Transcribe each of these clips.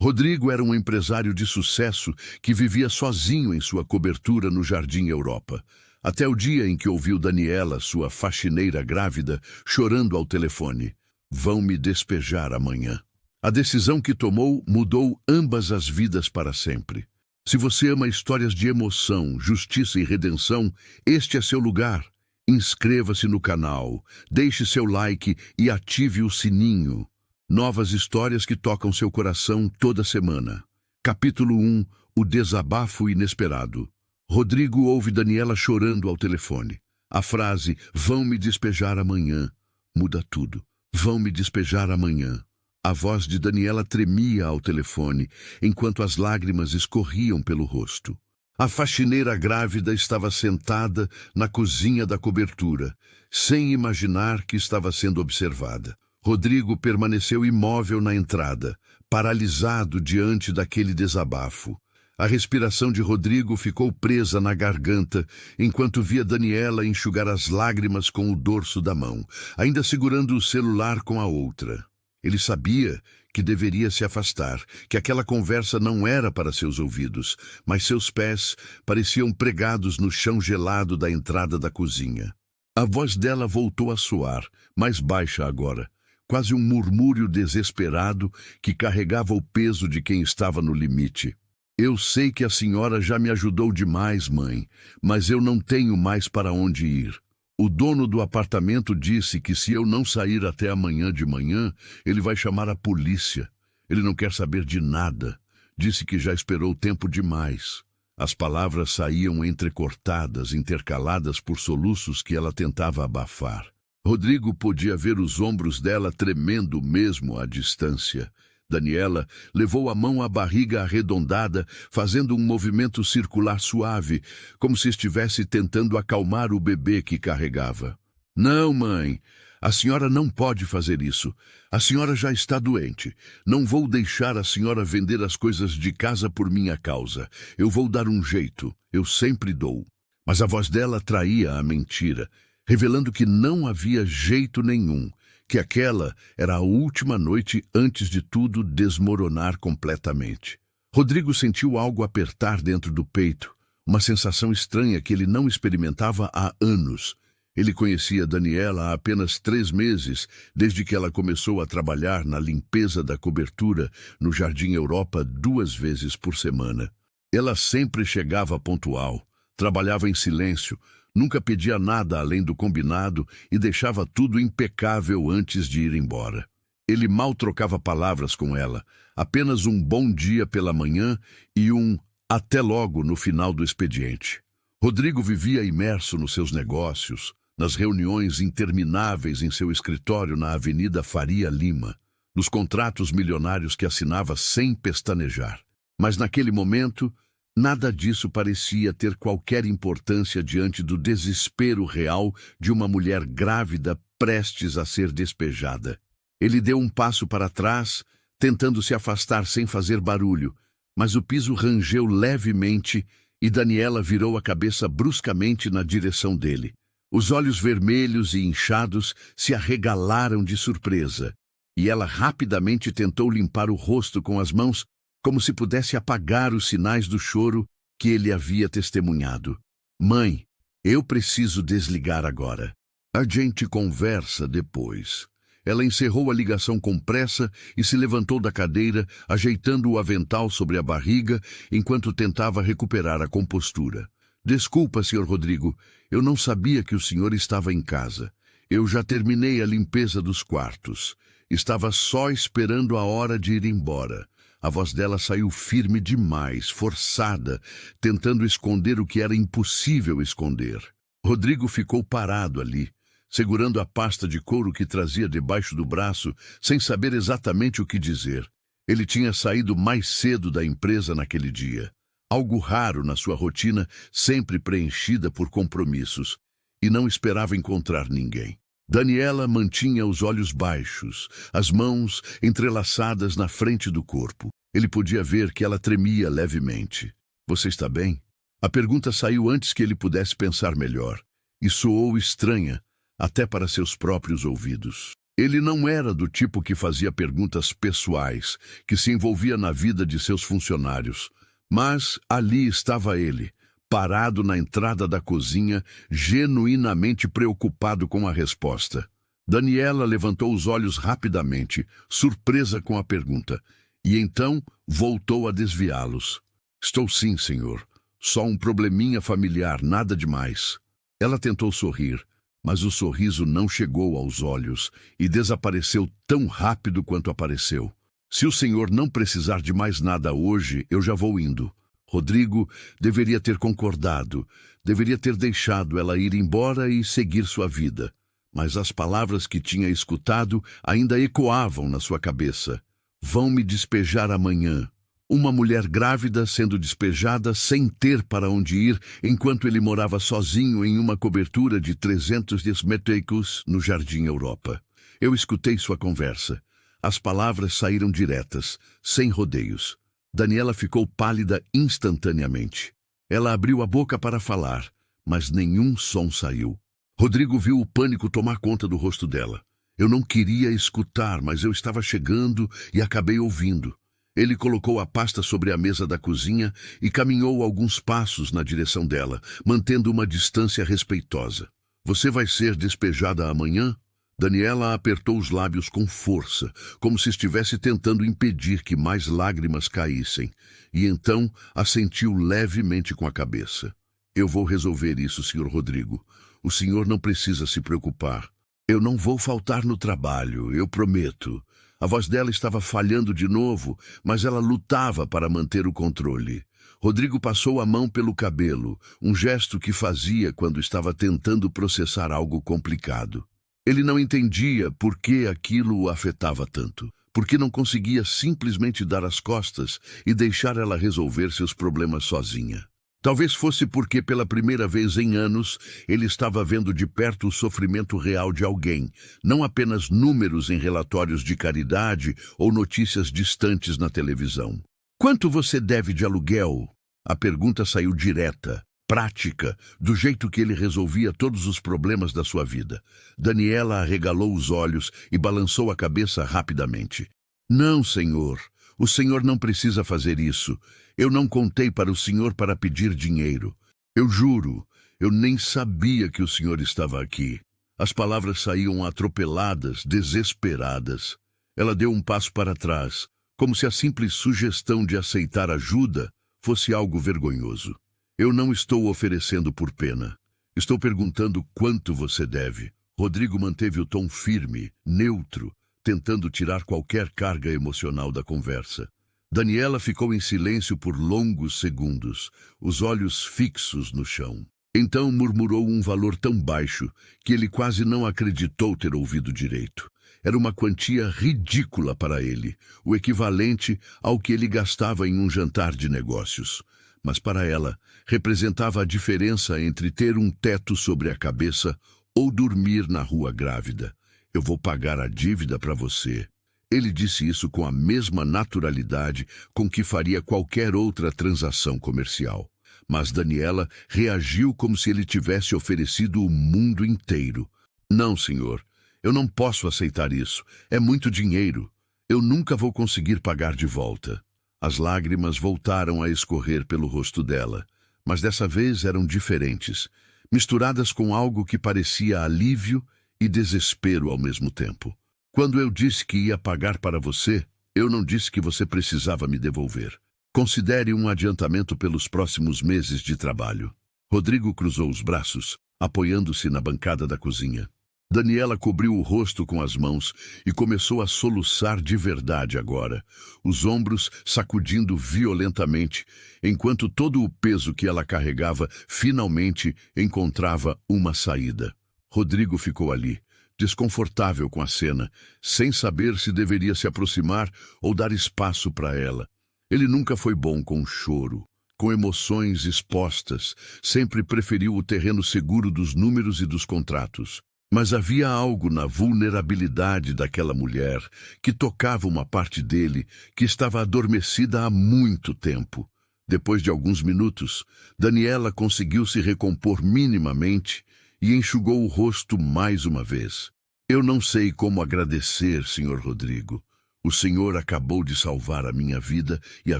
Rodrigo era um empresário de sucesso que vivia sozinho em sua cobertura no Jardim Europa, até o dia em que ouviu Daniela, sua faxineira grávida, chorando ao telefone. Vão me despejar amanhã. A decisão que tomou mudou ambas as vidas para sempre. Se você ama histórias de emoção, justiça e redenção, este é seu lugar. Inscreva-se no canal, deixe seu like e ative o sininho. Novas histórias que tocam seu coração toda semana. Capítulo 1. O desabafo inesperado. Rodrigo ouve Daniela chorando ao telefone. A frase, vão me despejar amanhã, muda tudo. Vão me despejar amanhã. A voz de Daniela tremia ao telefone, enquanto as lágrimas escorriam pelo rosto. A faxineira grávida estava sentada na cozinha da cobertura, sem imaginar que estava sendo observada. Rodrigo permaneceu imóvel na entrada, paralisado diante daquele desabafo. A respiração de Rodrigo ficou presa na garganta, enquanto via Daniela enxugar as lágrimas com o dorso da mão, ainda segurando o celular com a outra. Ele sabia que deveria se afastar, que aquela conversa não era para seus ouvidos, mas seus pés pareciam pregados no chão gelado da entrada da cozinha. A voz dela voltou a soar, mais baixa agora, quase um murmúrio desesperado que carregava o peso de quem estava no limite. Eu sei que a senhora já me ajudou demais, mãe, mas eu não tenho mais para onde ir. O dono do apartamento disse que se eu não sair até amanhã de manhã, ele vai chamar a polícia. Ele não quer saber de nada. Disse que já esperou tempo demais. As palavras saíam entrecortadas, intercaladas por soluços que ela tentava abafar. Rodrigo podia ver os ombros dela tremendo mesmo à distância. Daniela levou a mão à barriga arredondada, fazendo um movimento circular suave, como se estivesse tentando acalmar o bebê que carregava. Não, mãe, a senhora não pode fazer isso. A senhora já está doente. Não vou deixar a senhora vender as coisas de casa por minha causa. Eu vou dar um jeito. Eu sempre dou. Mas a voz dela traía a mentira, revelando que não havia jeito nenhum, que aquela era a última noite antes de tudo desmoronar completamente. Rodrigo sentiu algo apertar dentro do peito, uma sensação estranha que ele não experimentava há anos. Ele conhecia Daniela há apenas 3 meses, desde que ela começou a trabalhar na limpeza da cobertura no Jardim Europa 2 vezes por semana. Ela sempre chegava pontual, trabalhava em silêncio, nunca pedia nada além do combinado e deixava tudo impecável antes de ir embora. Ele mal trocava palavras com ela, apenas um bom dia pela manhã e um até logo no final do expediente. Rodrigo vivia imerso nos seus negócios, nas reuniões intermináveis em seu escritório na Avenida Faria Lima, nos contratos milionários que assinava sem pestanejar. Mas naquele momento, nada disso parecia ter qualquer importância diante do desespero real de uma mulher grávida prestes a ser despejada. Ele deu um passo para trás, tentando se afastar sem fazer barulho, mas o piso rangeu levemente e Daniela virou a cabeça bruscamente na direção dele. Os olhos vermelhos e inchados se arregalaram de surpresa, e ela rapidamente tentou limpar o rosto com as mãos, como se pudesse apagar os sinais do choro que ele havia testemunhado. Mãe, eu preciso desligar agora. A gente conversa depois. Ela encerrou a ligação com pressa e se levantou da cadeira, ajeitando o avental sobre a barriga, enquanto tentava recuperar a compostura. Desculpa, Sr. Rodrigo, eu não sabia que o senhor estava em casa. Eu já terminei a limpeza dos quartos. Estava só esperando a hora de ir embora. A voz dela saiu firme demais, forçada, tentando esconder o que era impossível esconder. Rodrigo ficou parado ali, segurando a pasta de couro que trazia debaixo do braço, sem saber exatamente o que dizer. Ele tinha saído mais cedo da empresa naquele dia, algo raro na sua rotina, sempre preenchida por compromissos, e não esperava encontrar ninguém. Daniela mantinha os olhos baixos, as mãos entrelaçadas na frente do corpo. Ele podia ver que ela tremia levemente. Você está bem? A pergunta saiu antes que ele pudesse pensar melhor, e soou estranha, até para seus próprios ouvidos. Ele não era do tipo que fazia perguntas pessoais, que se envolvia na vida de seus funcionários. Mas ali estava ele, parado na entrada da cozinha, genuinamente preocupado com a resposta. Daniela levantou os olhos rapidamente, surpresa com a pergunta, e então voltou a desviá-los. Estou sim, senhor. Só um probleminha familiar, nada demais. Ela tentou sorrir, mas o sorriso não chegou aos olhos e desapareceu tão rápido quanto apareceu. Se o senhor não precisar de mais nada hoje, eu já vou indo. Rodrigo deveria ter concordado, deveria ter deixado ela ir embora e seguir sua vida. Mas as palavras que tinha escutado ainda ecoavam na sua cabeça. Vão me despejar amanhã. Uma mulher grávida sendo despejada sem ter para onde ir, enquanto ele morava sozinho em uma cobertura de 300 metros no Jardim Europa. Eu escutei sua conversa. As palavras saíram diretas, sem rodeios. Daniela ficou pálida instantaneamente. Ela abriu a boca para falar, mas nenhum som saiu. Rodrigo viu o pânico tomar conta do rosto dela. Eu não queria escutar, mas eu estava chegando e acabei ouvindo. Ele colocou a pasta sobre a mesa da cozinha e caminhou alguns passos na direção dela, mantendo uma distância respeitosa. Você vai ser despejada amanhã? Daniela apertou os lábios com força, como se estivesse tentando impedir que mais lágrimas caíssem, e então assentiu levemente com a cabeça. Eu vou resolver isso, Sr. Rodrigo. O senhor não precisa se preocupar. Eu não vou faltar no trabalho, eu prometo. A voz dela estava falhando de novo, mas ela lutava para manter o controle. Rodrigo passou a mão pelo cabelo, um gesto que fazia quando estava tentando processar algo complicado. Ele não entendia por que aquilo o afetava tanto, porque não conseguia simplesmente dar as costas e deixar ela resolver seus problemas sozinha. Talvez fosse porque, pela primeira vez em anos, ele estava vendo de perto o sofrimento real de alguém, não apenas números em relatórios de caridade ou notícias distantes na televisão. Quanto você deve de aluguel? A pergunta saiu direta, prática, do jeito que ele resolvia todos os problemas da sua vida. Daniela arregalou os olhos e balançou a cabeça rapidamente. Não, senhor. O senhor não precisa fazer isso. Eu não contei para o senhor para pedir dinheiro. Eu juro, eu nem sabia que o senhor estava aqui. As palavras saíam atropeladas, desesperadas. Ela deu um passo para trás, como se a simples sugestão de aceitar ajuda fosse algo vergonhoso. Eu não estou oferecendo por pena. Estou perguntando quanto você deve. Rodrigo manteve o tom firme, neutro, tentando tirar qualquer carga emocional da conversa. Daniela ficou em silêncio por longos segundos, os olhos fixos no chão. Então murmurou um valor tão baixo que ele quase não acreditou ter ouvido direito. Era uma quantia ridícula para ele, o equivalente ao que ele gastava em um jantar de negócios. Mas para ela, representava a diferença entre ter um teto sobre a cabeça ou dormir na rua grávida. Eu vou pagar a dívida para você. Ele disse isso com a mesma naturalidade com que faria qualquer outra transação comercial. Mas Daniela reagiu como se ele tivesse oferecido o mundo inteiro. Não, senhor, eu não posso aceitar isso. É muito dinheiro. Eu nunca vou conseguir pagar de volta. As lágrimas voltaram a escorrer pelo rosto dela, mas dessa vez eram diferentes, misturadas com algo que parecia alívio e desespero ao mesmo tempo. Quando eu disse que ia pagar para você, eu não disse que você precisava me devolver. Considere um adiantamento pelos próximos meses de trabalho. Rodrigo cruzou os braços, apoiando-se na bancada da cozinha. Daniela cobriu o rosto com as mãos e começou a soluçar de verdade agora, os ombros sacudindo violentamente, enquanto todo o peso que ela carregava finalmente encontrava uma saída. Rodrigo ficou ali, desconfortável com a cena, sem saber se deveria se aproximar ou dar espaço para ela. Ele nunca foi bom com choro, com emoções expostas, sempre preferiu o terreno seguro dos números e dos contratos. Mas havia algo na vulnerabilidade daquela mulher que tocava uma parte dele que estava adormecida há muito tempo. Depois de alguns minutos, Daniela conseguiu se recompor minimamente e enxugou o rosto mais uma vez. Eu não sei como agradecer, Sr. Rodrigo. O senhor acabou de salvar a minha vida e a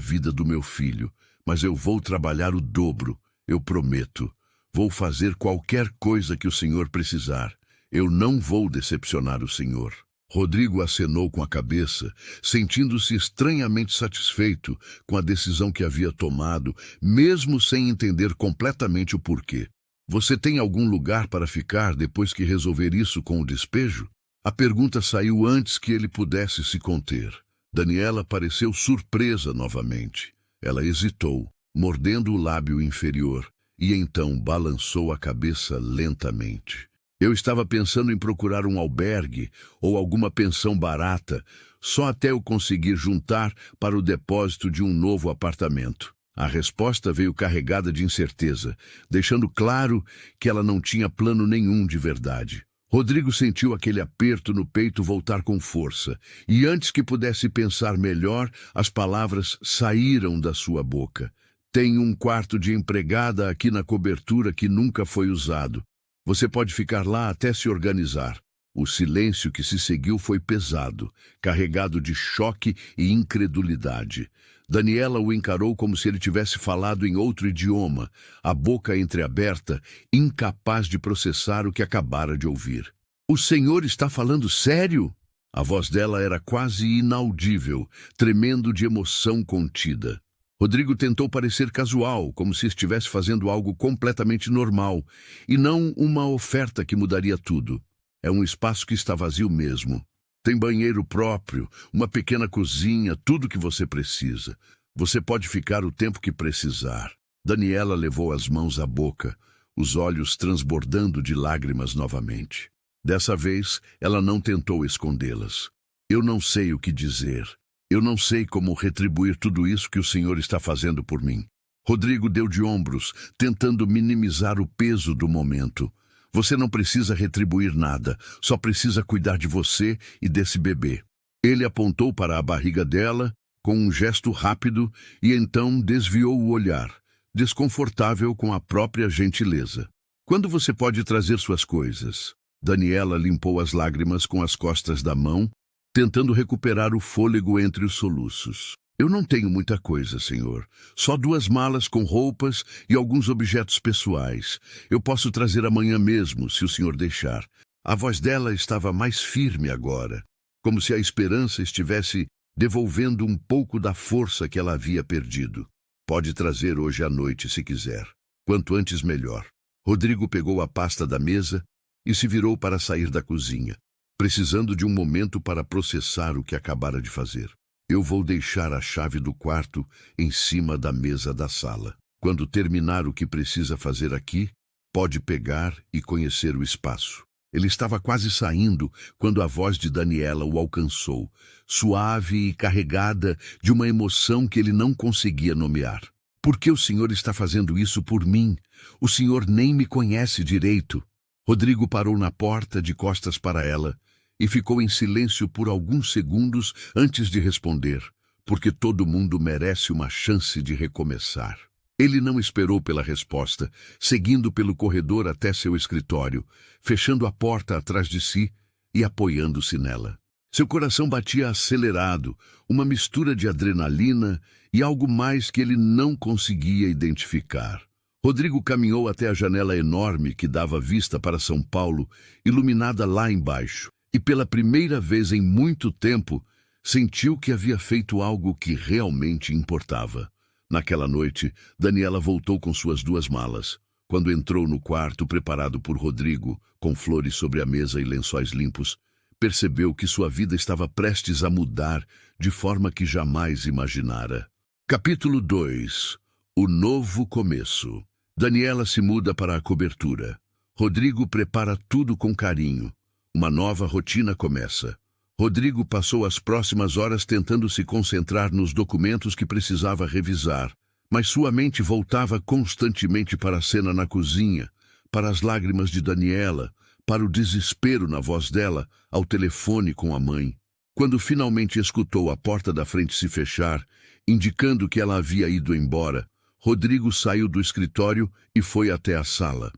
vida do meu filho, mas eu vou trabalhar o dobro, eu prometo. Vou fazer qualquer coisa que o senhor precisar. Eu não vou decepcionar o senhor. Rodrigo acenou com a cabeça, sentindo-se estranhamente satisfeito com a decisão que havia tomado, mesmo sem entender completamente o porquê. Você tem algum lugar para ficar depois que resolver isso com o despejo? A pergunta saiu antes que ele pudesse se conter. Daniela pareceu surpresa novamente. Ela hesitou, mordendo o lábio inferior, e então balançou a cabeça lentamente. Eu estava pensando em procurar um albergue ou alguma pensão barata, só até eu conseguir juntar para o depósito de um novo apartamento. A resposta veio carregada de incerteza, deixando claro que ela não tinha plano nenhum de verdade. Rodrigo sentiu aquele aperto no peito voltar com força, e antes que pudesse pensar melhor, as palavras saíram da sua boca. Tem um quarto de empregada aqui na cobertura que nunca foi usado. Você pode ficar lá até se organizar. O silêncio que se seguiu foi pesado, carregado de choque e incredulidade. Daniela o encarou como se ele tivesse falado em outro idioma, a boca entreaberta, incapaz de processar o que acabara de ouvir. O senhor está falando sério? A voz dela era quase inaudível, tremendo de emoção contida. Rodrigo tentou parecer casual, como se estivesse fazendo algo completamente normal, e não uma oferta que mudaria tudo. É um espaço que está vazio mesmo. Tem banheiro próprio, uma pequena cozinha, tudo o que você precisa. Você pode ficar o tempo que precisar. Daniela levou as mãos à boca, os olhos transbordando de lágrimas novamente. Dessa vez, ela não tentou escondê-las. Eu não sei o que dizer. Eu não sei como retribuir tudo isso que o senhor está fazendo por mim. Rodrigo deu de ombros, tentando minimizar o peso do momento. Você não precisa retribuir nada, só precisa cuidar de você e desse bebê. Ele apontou para a barriga dela com um gesto rápido e então desviou o olhar, desconfortável com a própria gentileza. Quando você pode trazer suas coisas? Daniela limpou as lágrimas com as costas da mão, tentando recuperar o fôlego entre os soluços. Eu não tenho muita coisa, senhor. Só 2 malas com roupas e alguns objetos pessoais. Eu posso trazer amanhã mesmo, se o senhor deixar. A voz dela estava mais firme agora, como se a esperança estivesse devolvendo um pouco da força que ela havia perdido. Pode trazer hoje à noite, se quiser. Quanto antes, melhor. Rodrigo pegou a pasta da mesa e se virou para sair da cozinha, precisando de um momento para processar o que acabara de fazer. Eu vou deixar a chave do quarto em cima da mesa da sala. Quando terminar o que precisa fazer aqui, pode pegar e conhecer o espaço. Ele estava quase saindo quando a voz de Daniela o alcançou, suave e carregada de uma emoção que ele não conseguia nomear. Por que o senhor está fazendo isso por mim? O senhor nem me conhece direito. Rodrigo parou na porta de costas para ela e ficou em silêncio por alguns segundos antes de responder, porque todo mundo merece uma chance de recomeçar. Ele não esperou pela resposta, seguindo pelo corredor até seu escritório, fechando a porta atrás de si e apoiando-se nela. Seu coração batia acelerado, uma mistura de adrenalina e algo mais que ele não conseguia identificar. Rodrigo caminhou até a janela enorme que dava vista para São Paulo, iluminada lá embaixo, e pela primeira vez em muito tempo, sentiu que havia feito algo que realmente importava. Naquela noite, Daniela voltou com suas 2 malas. Quando entrou no quarto preparado por Rodrigo, com flores sobre a mesa e lençóis limpos, percebeu que sua vida estava prestes a mudar de forma que jamais imaginara. Capítulo 2. O novo começo. Daniela se muda para a cobertura. Rodrigo prepara tudo com carinho. Uma nova rotina começa. Rodrigo passou as próximas horas tentando se concentrar nos documentos que precisava revisar, mas sua mente voltava constantemente para a cena na cozinha, para as lágrimas de Daniela, para o desespero na voz dela ao telefone com a mãe. Quando finalmente escutou a porta da frente se fechar, indicando que ela havia ido embora, Rodrigo saiu do escritório e foi até a sala.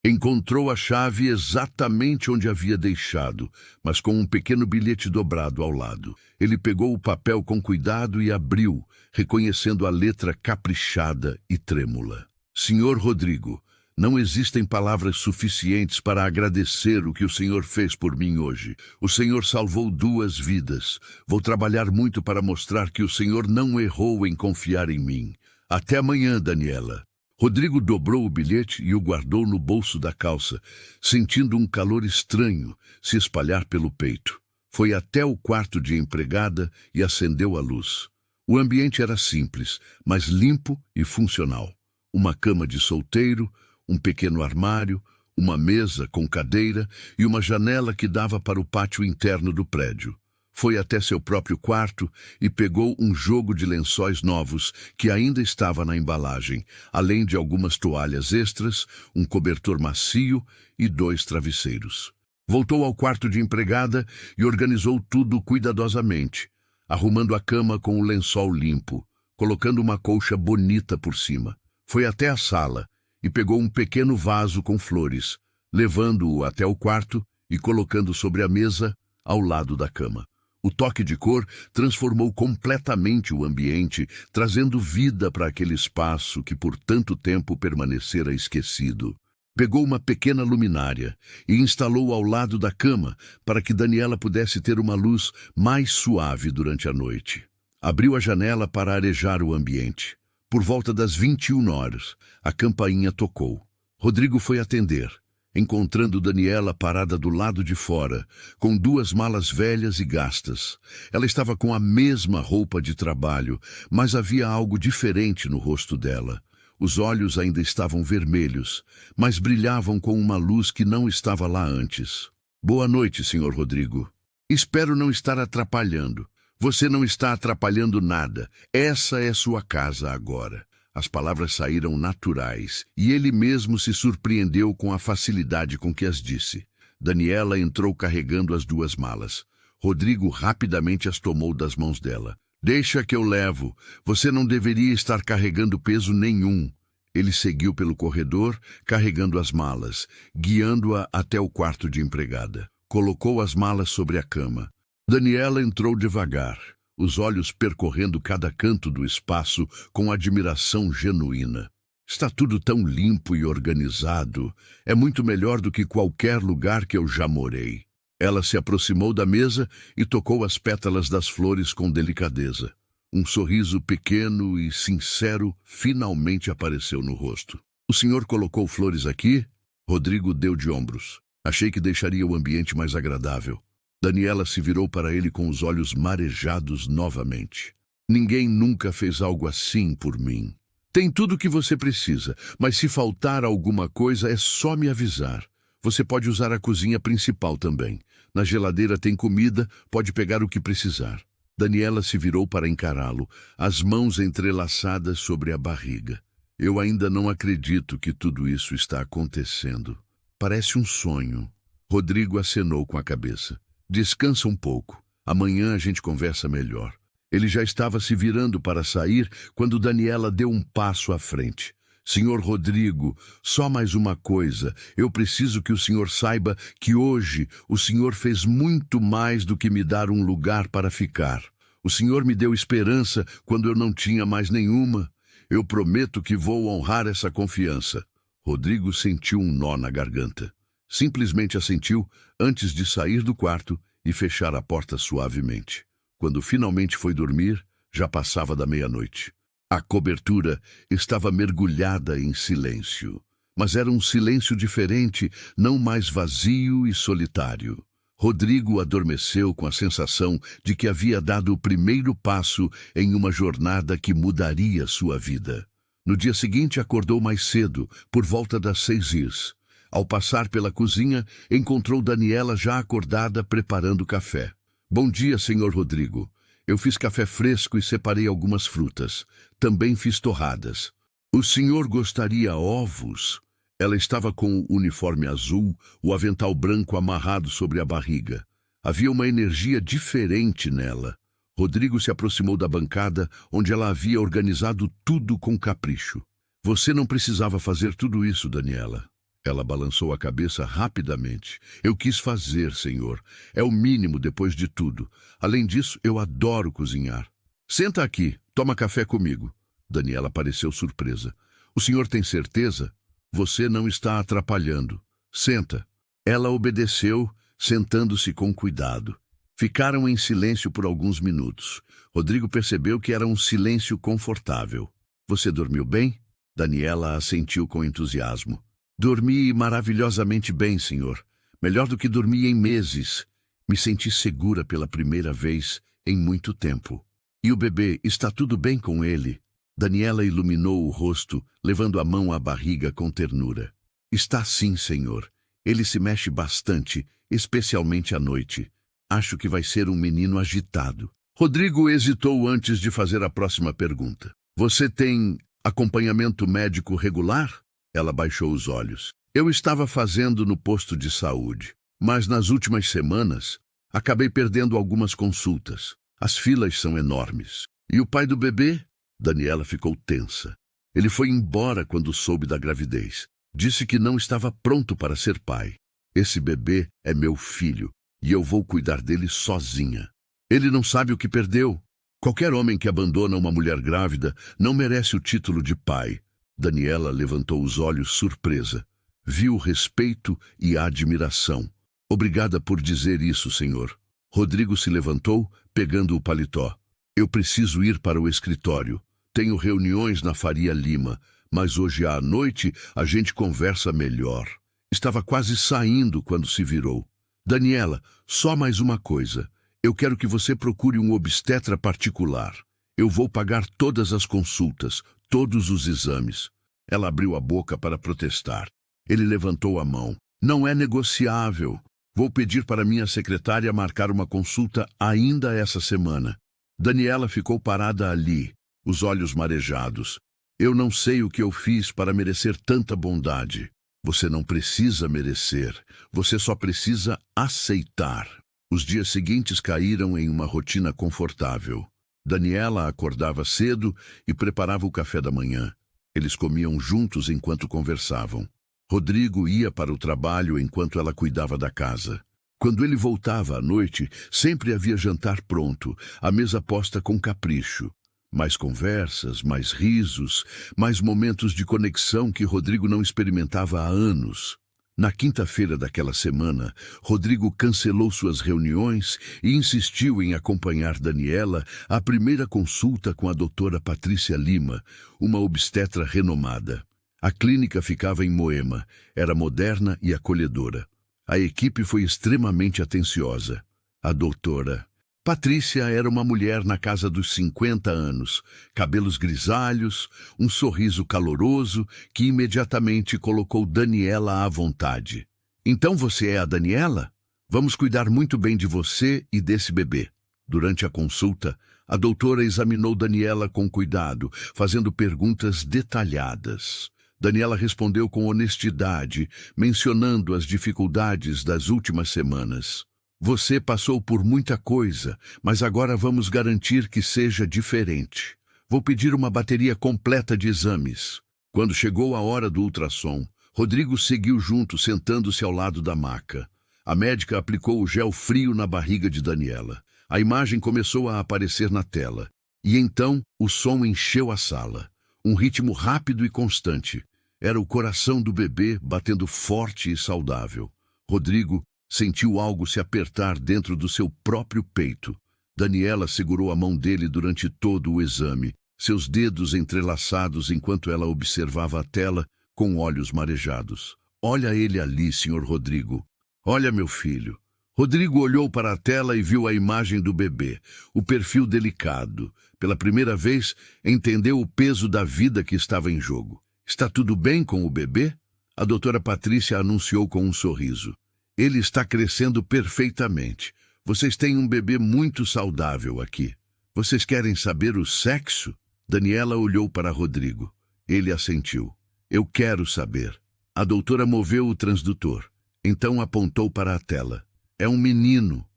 Encontrou a chave exatamente onde havia deixado, mas com um pequeno bilhete dobrado ao lado. Ele pegou o papel com cuidado e abriu, reconhecendo a letra caprichada e trêmula. Senhor Rodrigo, não existem palavras suficientes para agradecer o que o Senhor fez por mim hoje. O Senhor salvou 2 vidas. Vou trabalhar muito para mostrar que o Senhor não errou em confiar em mim. Até amanhã, Daniela. Rodrigo dobrou o bilhete e o guardou no bolso da calça, sentindo um calor estranho se espalhar pelo peito. Foi até o quarto de empregada e acendeu a luz. O ambiente era simples, mas limpo e funcional. Uma cama de solteiro, um pequeno armário, uma mesa com cadeira e uma janela que dava para o pátio interno do prédio. Foi até seu próprio quarto e pegou um jogo de lençóis novos que ainda estava na embalagem, além de algumas toalhas extras, um cobertor macio e 2 travesseiros. Voltou ao quarto de empregada e organizou tudo cuidadosamente, arrumando a cama com o lençol limpo, colocando uma colcha bonita por cima. Foi até a sala e pegou um pequeno vaso com flores, levando-o até o quarto e colocando sobre a mesa ao lado da cama. O toque de cor transformou completamente o ambiente, trazendo vida para aquele espaço que por tanto tempo permanecera esquecido. Pegou uma pequena luminária e instalou ao lado da cama para que Daniela pudesse ter uma luz mais suave durante a noite. Abriu a janela para arejar o ambiente. Por volta das 21 horas, a campainha tocou. Rodrigo foi atender, encontrando Daniela parada do lado de fora, com 2 malas velhas e gastas. Ela estava com a mesma roupa de trabalho, mas havia algo diferente no rosto dela. Os olhos ainda estavam vermelhos, mas brilhavam com uma luz que não estava lá antes. Boa noite, Sr. Rodrigo. Espero não estar atrapalhando. Você não está atrapalhando nada. Essa é sua casa agora. As palavras saíram naturais, e ele mesmo se surpreendeu com a facilidade com que as disse. Daniela entrou carregando as 2 malas. Rodrigo rapidamente as tomou das mãos dela. Deixa que eu levo. Você não deveria estar carregando peso nenhum. Ele seguiu pelo corredor, carregando as malas, guiando-a até o quarto de empregada. Colocou as malas sobre a cama. Daniela entrou devagar, os olhos percorrendo cada canto do espaço com admiração genuína. Está tudo tão limpo e organizado. É muito melhor do que qualquer lugar que eu já morei. Ela se aproximou da mesa e tocou as pétalas das flores com delicadeza. Um sorriso pequeno e sincero finalmente apareceu no rosto. O senhor colocou flores aqui? Rodrigo deu de ombros. Achei que deixaria o ambiente mais agradável. Daniela se virou para ele com os olhos marejados novamente. Ninguém nunca fez algo assim por mim. Tem tudo o que você precisa, mas se faltar alguma coisa é só me avisar. Você pode usar a cozinha principal também. Na geladeira tem comida, pode pegar o que precisar. Daniela se virou para encará-lo, as mãos entrelaçadas sobre a barriga. Eu ainda não acredito que tudo isso está acontecendo. Parece um sonho. Rodrigo acenou com a cabeça. Descansa um pouco. Amanhã a gente conversa melhor. Ele já estava se virando para sair quando Daniela deu um passo à frente. Senhor Rodrigo, só mais uma coisa. Eu preciso que o senhor saiba que hoje o senhor fez muito mais do que me dar um lugar para ficar. O senhor me deu esperança quando eu não tinha mais nenhuma. Eu prometo que vou honrar essa confiança. Rodrigo sentiu um nó na garganta. Simplesmente assentiu antes de sair do quarto e fechar a porta suavemente. Quando finalmente foi dormir, já passava da meia-noite. A cobertura estava mergulhada em silêncio, mas era um silêncio diferente, não mais vazio e solitário. Rodrigo adormeceu com a sensação de que havia dado o primeiro passo em uma jornada que mudaria sua vida. No dia seguinte acordou mais cedo, por volta das 6h. Ao passar pela cozinha, encontrou Daniela já acordada preparando café. Bom dia, senhor Rodrigo. Eu fiz café fresco e separei algumas frutas. Também fiz torradas. O senhor gostaria ovos? Ela estava com o uniforme azul, o avental branco amarrado sobre a barriga. Havia uma energia diferente nela. Rodrigo se aproximou da bancada, onde ela havia organizado tudo com capricho. Você não precisava fazer tudo isso, Daniela. Ela balançou a cabeça rapidamente. Eu quis fazer, senhor. É o mínimo depois de tudo. Além disso, eu adoro cozinhar. Senta aqui, toma café comigo. Daniela pareceu surpresa. O senhor tem certeza? Você não está atrapalhando. Senta. Ela obedeceu, sentando-se com cuidado. Ficaram em silêncio por alguns minutos. Rodrigo percebeu que era um silêncio confortável. Você dormiu bem? Daniela assentiu com entusiasmo. Dormi maravilhosamente bem, senhor. Melhor do que dormi em meses. Me senti segura pela primeira vez em muito tempo. E o bebê, está tudo bem com ele? Daniela iluminou o rosto, levando a mão à barriga com ternura. Está sim, senhor. Ele se mexe bastante, especialmente à noite. Acho que vai ser um menino agitado. Rodrigo hesitou antes de fazer a próxima pergunta. Você tem acompanhamento médico regular? Ela baixou os olhos. Eu estava fazendo no posto de saúde, mas nas últimas semanas acabei perdendo algumas consultas. As filas são enormes. E o pai do bebê? Daniela ficou tensa. Ele foi embora quando soube da gravidez. Disse que não estava pronto para ser pai. Esse bebê é meu filho e eu vou cuidar dele sozinha. Ele não sabe o que perdeu. Qualquer homem que abandona uma mulher grávida não merece o título de pai. Daniela levantou os olhos surpresa. Viu respeito e admiração. Obrigada por dizer isso, senhor. Rodrigo se levantou, pegando o paletó. Eu preciso ir para o escritório. Tenho reuniões na Faria Lima, mas hoje à noite a gente conversa melhor. Estava quase saindo quando se virou. Daniela, só mais uma coisa. Eu quero que você procure um obstetra particular. Eu vou pagar todas as consultas, todos os exames. Ela abriu a boca para protestar. Ele levantou a mão. Não é negociável. Vou pedir para minha secretária marcar uma consulta ainda essa semana. Daniela ficou parada ali, os olhos marejados. Eu não sei o que eu fiz para merecer tanta bondade. Você não precisa merecer. Você só precisa aceitar. Os dias seguintes caíram em uma rotina confortável. Daniela acordava cedo e preparava o café da manhã. Eles comiam juntos enquanto conversavam. Rodrigo ia para o trabalho enquanto ela cuidava da casa. Quando ele voltava à noite, sempre havia jantar pronto, a mesa posta com capricho. Mais conversas, mais risos, mais momentos de conexão que Rodrigo não experimentava há anos. Na quinta-feira daquela semana, Rodrigo cancelou suas reuniões e insistiu em acompanhar Daniela à primeira consulta com a doutora Patrícia Lima, uma obstetra renomada. A clínica ficava em Moema, era moderna e acolhedora. A equipe foi extremamente atenciosa. A doutora Patrícia era uma mulher na casa dos 50 anos, cabelos grisalhos, um sorriso caloroso que imediatamente colocou Daniela à vontade. Então você é a Daniela? Vamos cuidar muito bem de você e desse bebê. Durante a consulta, a doutora examinou Daniela com cuidado, fazendo perguntas detalhadas. Daniela respondeu com honestidade, mencionando as dificuldades das últimas semanas. Você passou por muita coisa, mas agora vamos garantir que seja diferente. Vou pedir uma bateria completa de exames. Quando chegou a hora do ultrassom, Rodrigo seguiu junto, sentando-se ao lado da maca. A médica aplicou o gel frio na barriga de Daniela. A imagem começou a aparecer na tela. E então o som encheu a sala. Um ritmo rápido e constante. Era o coração do bebê batendo forte e saudável. Rodrigo sentiu algo se apertar dentro do seu próprio peito. Daniela segurou a mão dele durante todo o exame, seus dedos entrelaçados enquanto ela observava a tela com olhos marejados. Olha ele ali, senhor Rodrigo. Olha, meu filho. Rodrigo olhou para a tela e viu a imagem do bebê, o perfil delicado. Pela primeira vez, entendeu o peso da vida que estava em jogo. Está tudo bem com o bebê? A doutora Patrícia anunciou com um sorriso. Ele está crescendo perfeitamente. Vocês têm um bebê muito saudável aqui. Vocês querem saber o sexo? Daniela olhou para Rodrigo. Ele assentiu. Eu quero saber. A doutora moveu o transdutor. Então apontou para a tela. É um menino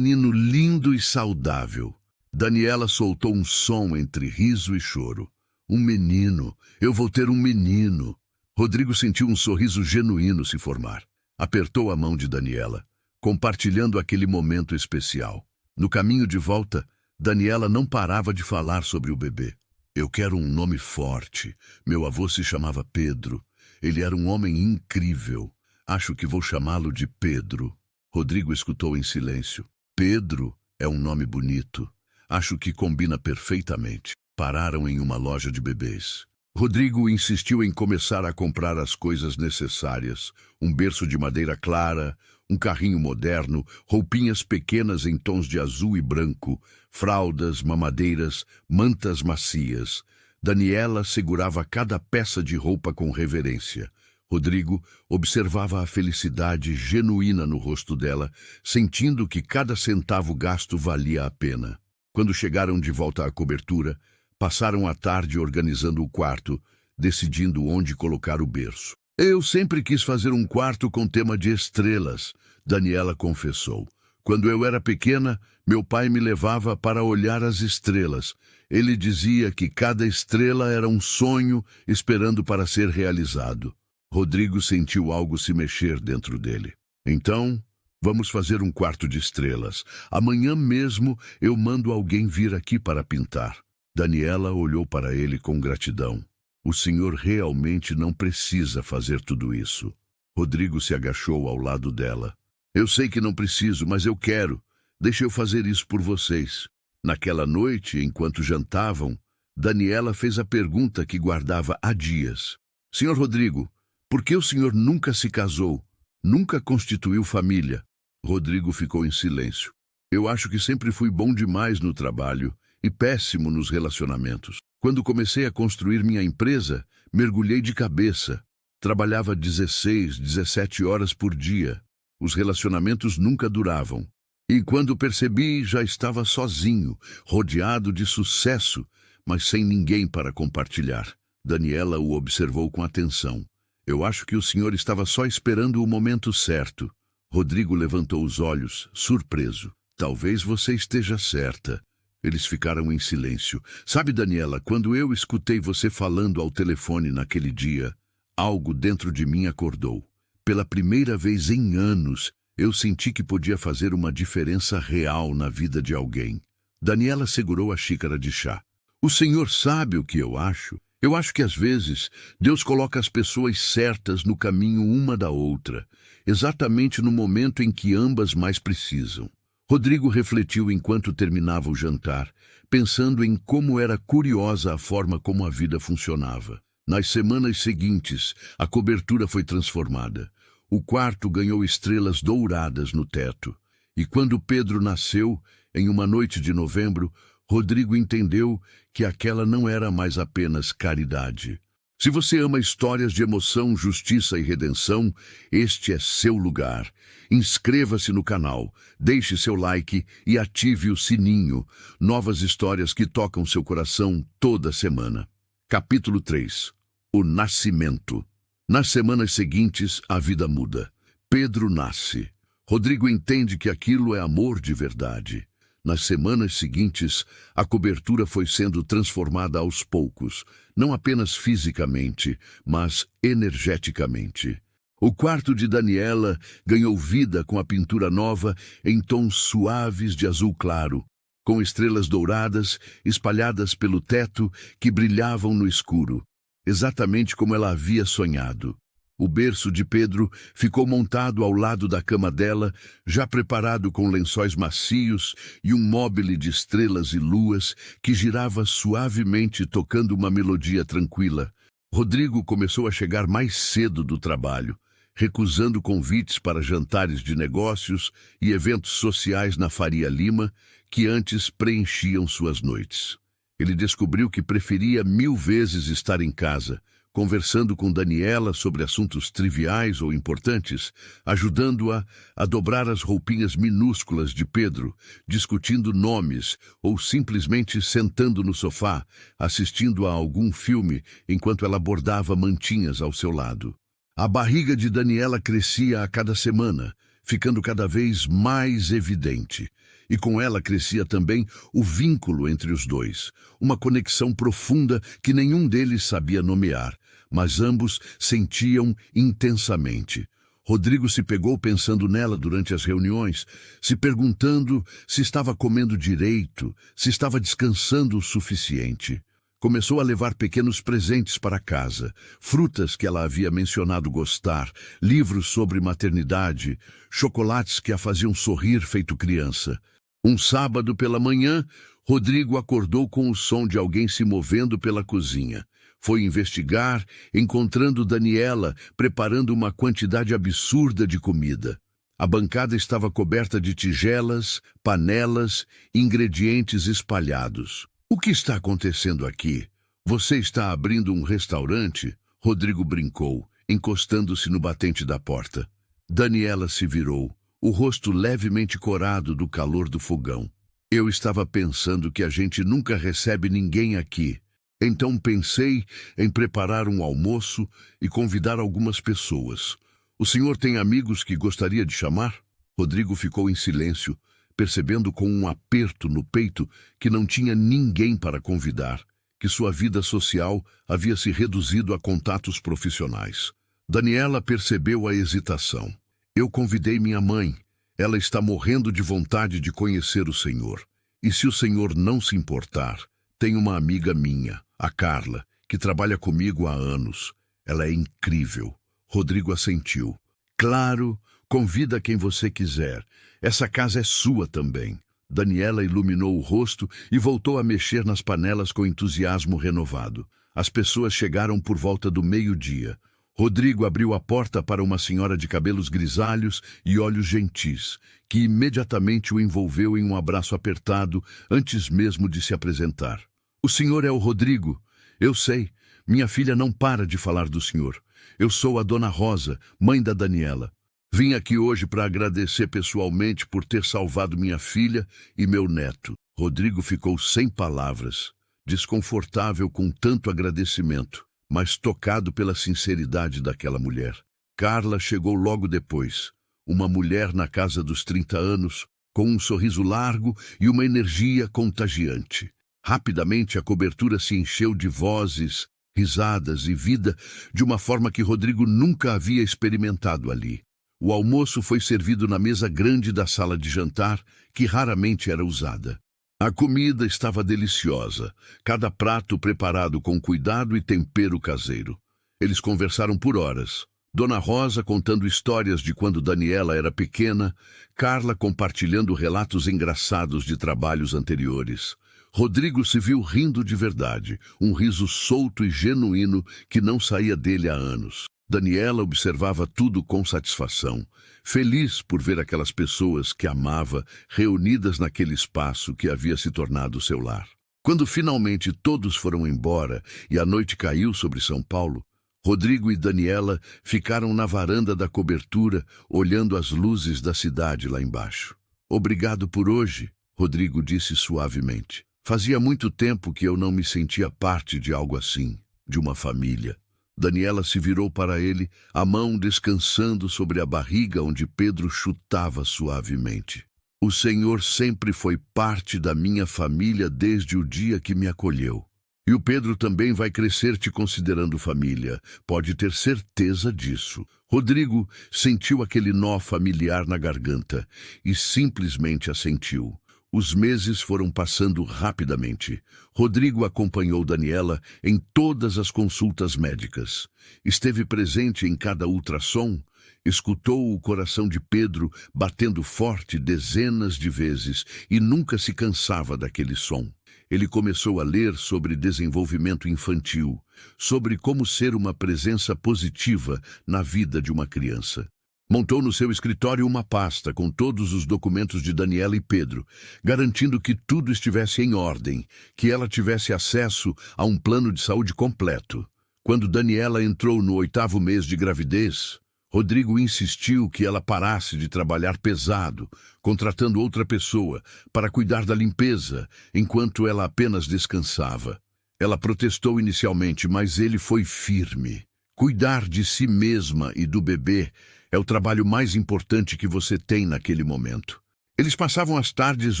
lindo e saudável. Daniela soltou um som entre riso e choro. Um menino, eu vou ter um menino. Rodrigo sentiu um sorriso genuíno se formar. Apertou a mão de Daniela, compartilhando aquele momento especial. No caminho de volta, Daniela não parava de falar sobre o bebê. Eu quero um nome forte. Meu avô se chamava Pedro. Ele era um homem incrível. Acho que vou chamá-lo de Pedro. Rodrigo escutou em silêncio. Pedro é um nome bonito. Acho que combina perfeitamente. Pararam em uma loja de bebês. Rodrigo insistiu em começar a comprar as coisas necessárias. Um berço de madeira clara, um carrinho moderno, roupinhas pequenas em tons de azul e branco, fraldas, mamadeiras, mantas macias. Daniela segurava cada peça de roupa com reverência. Rodrigo observava a felicidade genuína no rosto dela, sentindo que cada centavo gasto valia a pena. Quando chegaram de volta à cobertura, passaram a tarde organizando o quarto, decidindo onde colocar o berço. Eu sempre quis fazer um quarto com tema de estrelas, Daniela confessou. Quando eu era pequena, meu pai me levava para olhar as estrelas. Ele dizia que cada estrela era um sonho esperando para ser realizado. Rodrigo sentiu algo se mexer dentro dele. Então, vamos fazer um quarto de estrelas. Amanhã mesmo eu mando alguém vir aqui para pintar. Daniela olhou para ele com gratidão. O senhor realmente não precisa fazer tudo isso. Rodrigo se agachou ao lado dela. Eu sei que não preciso, mas eu quero. Deixa eu fazer isso por vocês. Naquela noite, enquanto jantavam, Daniela fez a pergunta que guardava há dias. Senhor Rodrigo, por que o senhor nunca se casou? Nunca constituiu família? Rodrigo ficou em silêncio. Eu acho que sempre fui bom demais no trabalho e péssimo nos relacionamentos. Quando comecei a construir minha empresa, mergulhei de cabeça. Trabalhava 16, 17 horas por dia. Os relacionamentos nunca duravam. E quando percebi, já estava sozinho, rodeado de sucesso, mas sem ninguém para compartilhar. Daniela o observou com atenção. Eu acho que o senhor estava só esperando o momento certo. Rodrigo levantou os olhos, surpreso. Talvez você esteja certa. Eles ficaram em silêncio. Sabe, Daniela, quando eu escutei você falando ao telefone naquele dia, algo dentro de mim acordou. Pela primeira vez em anos, eu senti que podia fazer uma diferença real na vida de alguém. Daniela segurou a xícara de chá. O senhor sabe o que eu acho? Eu acho que às vezes Deus coloca as pessoas certas no caminho uma da outra, exatamente no momento em que ambas mais precisam. Rodrigo refletiu enquanto terminava o jantar, pensando em como era curiosa a forma como a vida funcionava. Nas semanas seguintes, a cobertura foi transformada. O quarto ganhou estrelas douradas no teto. E quando Pedro nasceu, em uma noite de novembro, Rodrigo entendeu que aquela não era mais apenas caridade. Se você ama histórias de emoção, justiça e redenção, este é seu lugar. Inscreva-se no canal, deixe seu like e ative o sininho. Novas histórias que tocam seu coração toda semana. Capítulo 3. O nascimento. Nas semanas seguintes, a vida muda. Pedro nasce. Rodrigo entende que aquilo é amor de verdade. Nas semanas seguintes, a cobertura foi sendo transformada aos poucos, não apenas fisicamente, mas energeticamente. O quarto de Daniela ganhou vida com a pintura nova em tons suaves de azul claro, com estrelas douradas espalhadas pelo teto que brilhavam no escuro, exatamente como ela havia sonhado. O berço de Pedro ficou montado ao lado da cama dela, já preparado com lençóis macios e um móbile de estrelas e luas que girava suavemente tocando uma melodia tranquila. Rodrigo começou a chegar mais cedo do trabalho, recusando convites para jantares de negócios e eventos sociais na Faria Lima, que antes preenchiam suas noites. Ele descobriu que preferia 1000 vezes estar em casa, conversando com Daniela sobre assuntos triviais ou importantes, ajudando-a a dobrar as roupinhas minúsculas de Pedro, discutindo nomes ou simplesmente sentando no sofá, assistindo a algum filme enquanto ela bordava mantinhas ao seu lado. A barriga de Daniela crescia a cada semana, ficando cada vez mais evidente. E com ela crescia também o vínculo entre os dois, uma conexão profunda que nenhum deles sabia nomear, mas ambos sentiam intensamente. Rodrigo se pegou pensando nela durante as reuniões, se perguntando se estava comendo direito, se estava descansando o suficiente. Começou a levar pequenos presentes para casa, frutas que ela havia mencionado gostar, livros sobre maternidade, chocolates que a faziam sorrir feito criança. Um sábado pela manhã, Rodrigo acordou com o som de alguém se movendo pela cozinha. Foi investigar, encontrando Daniela preparando uma quantidade absurda de comida. A bancada estava coberta de tigelas, panelas, ingredientes espalhados. "O que está acontecendo aqui? Você está abrindo um restaurante?" Rodrigo brincou, encostando-se no batente da porta. Daniela se virou, o rosto levemente corado do calor do fogão. "Eu estava pensando que a gente nunca recebe ninguém aqui. Então pensei em preparar um almoço e convidar algumas pessoas. O senhor tem amigos que gostaria de chamar?" Rodrigo ficou em silêncio, percebendo com um aperto no peito que não tinha ninguém para convidar, que sua vida social havia se reduzido a contatos profissionais. Daniela percebeu a hesitação. "Eu convidei minha mãe. Ela está morrendo de vontade de conhecer o senhor. E se o senhor não se importar, tem uma amiga minha, a Carla, que trabalha comigo há anos. Ela é incrível." Rodrigo assentiu. "Claro, convida quem você quiser. Essa casa é sua também." Daniela iluminou o rosto e voltou a mexer nas panelas com entusiasmo renovado. As pessoas chegaram por volta do meio-dia. Rodrigo abriu a porta para uma senhora de cabelos grisalhos e olhos gentis, que imediatamente o envolveu em um abraço apertado antes mesmo de se apresentar. "O senhor é o Rodrigo? Eu sei. Minha filha não para de falar do senhor. Eu sou a Dona Rosa, mãe da Daniela. Vim aqui hoje para agradecer pessoalmente por ter salvado minha filha e meu neto." Rodrigo ficou sem palavras, desconfortável com tanto agradecimento, mas tocado pela sinceridade daquela mulher. Carla chegou logo depois, uma mulher na casa dos 30 anos, com um sorriso largo e uma energia contagiante. Rapidamente a cobertura se encheu de vozes, risadas e vida de uma forma que Rodrigo nunca havia experimentado ali. O almoço foi servido na mesa grande da sala de jantar, que raramente era usada. A comida estava deliciosa, cada prato preparado com cuidado e tempero caseiro. Eles conversaram por horas. Dona Rosa contando histórias de quando Daniela era pequena, Carla compartilhando relatos engraçados de trabalhos anteriores. Rodrigo se viu rindo de verdade, um riso solto e genuíno que não saía dele há anos. Daniela observava tudo com satisfação, feliz por ver aquelas pessoas que amava reunidas naquele espaço que havia se tornado seu lar. Quando finalmente todos foram embora e a noite caiu sobre São Paulo, Rodrigo e Daniela ficaram na varanda da cobertura, olhando as luzes da cidade lá embaixo. "Obrigado por hoje", Rodrigo disse suavemente. "Fazia muito tempo que eu não me sentia parte de algo assim, de uma família." Daniela se virou para ele, a mão descansando sobre a barriga onde Pedro chutava suavemente. "O senhor sempre foi parte da minha família desde o dia que me acolheu. E o Pedro também vai crescer te considerando família. Pode ter certeza disso." Rodrigo sentiu aquele nó familiar na garganta e simplesmente assentiu. Os meses foram passando rapidamente. Rodrigo acompanhou Daniela em todas as consultas médicas. Esteve presente em cada ultrassom, escutou o coração de Pedro batendo forte dezenas de vezes e nunca se cansava daquele som. Ele começou a ler sobre desenvolvimento infantil, sobre como ser uma presença positiva na vida de uma criança. Montou no seu escritório uma pasta com todos os documentos de Daniela e Pedro, garantindo que tudo estivesse em ordem, que ela tivesse acesso a um plano de saúde completo. Quando Daniela entrou no 8º mês de gravidez, Rodrigo insistiu que ela parasse de trabalhar pesado, contratando outra pessoa para cuidar da limpeza, enquanto ela apenas descansava. Ela protestou inicialmente, mas ele foi firme. Cuidar de si mesma e do bebê é o trabalho mais importante que você tem naquele momento. Eles passavam as tardes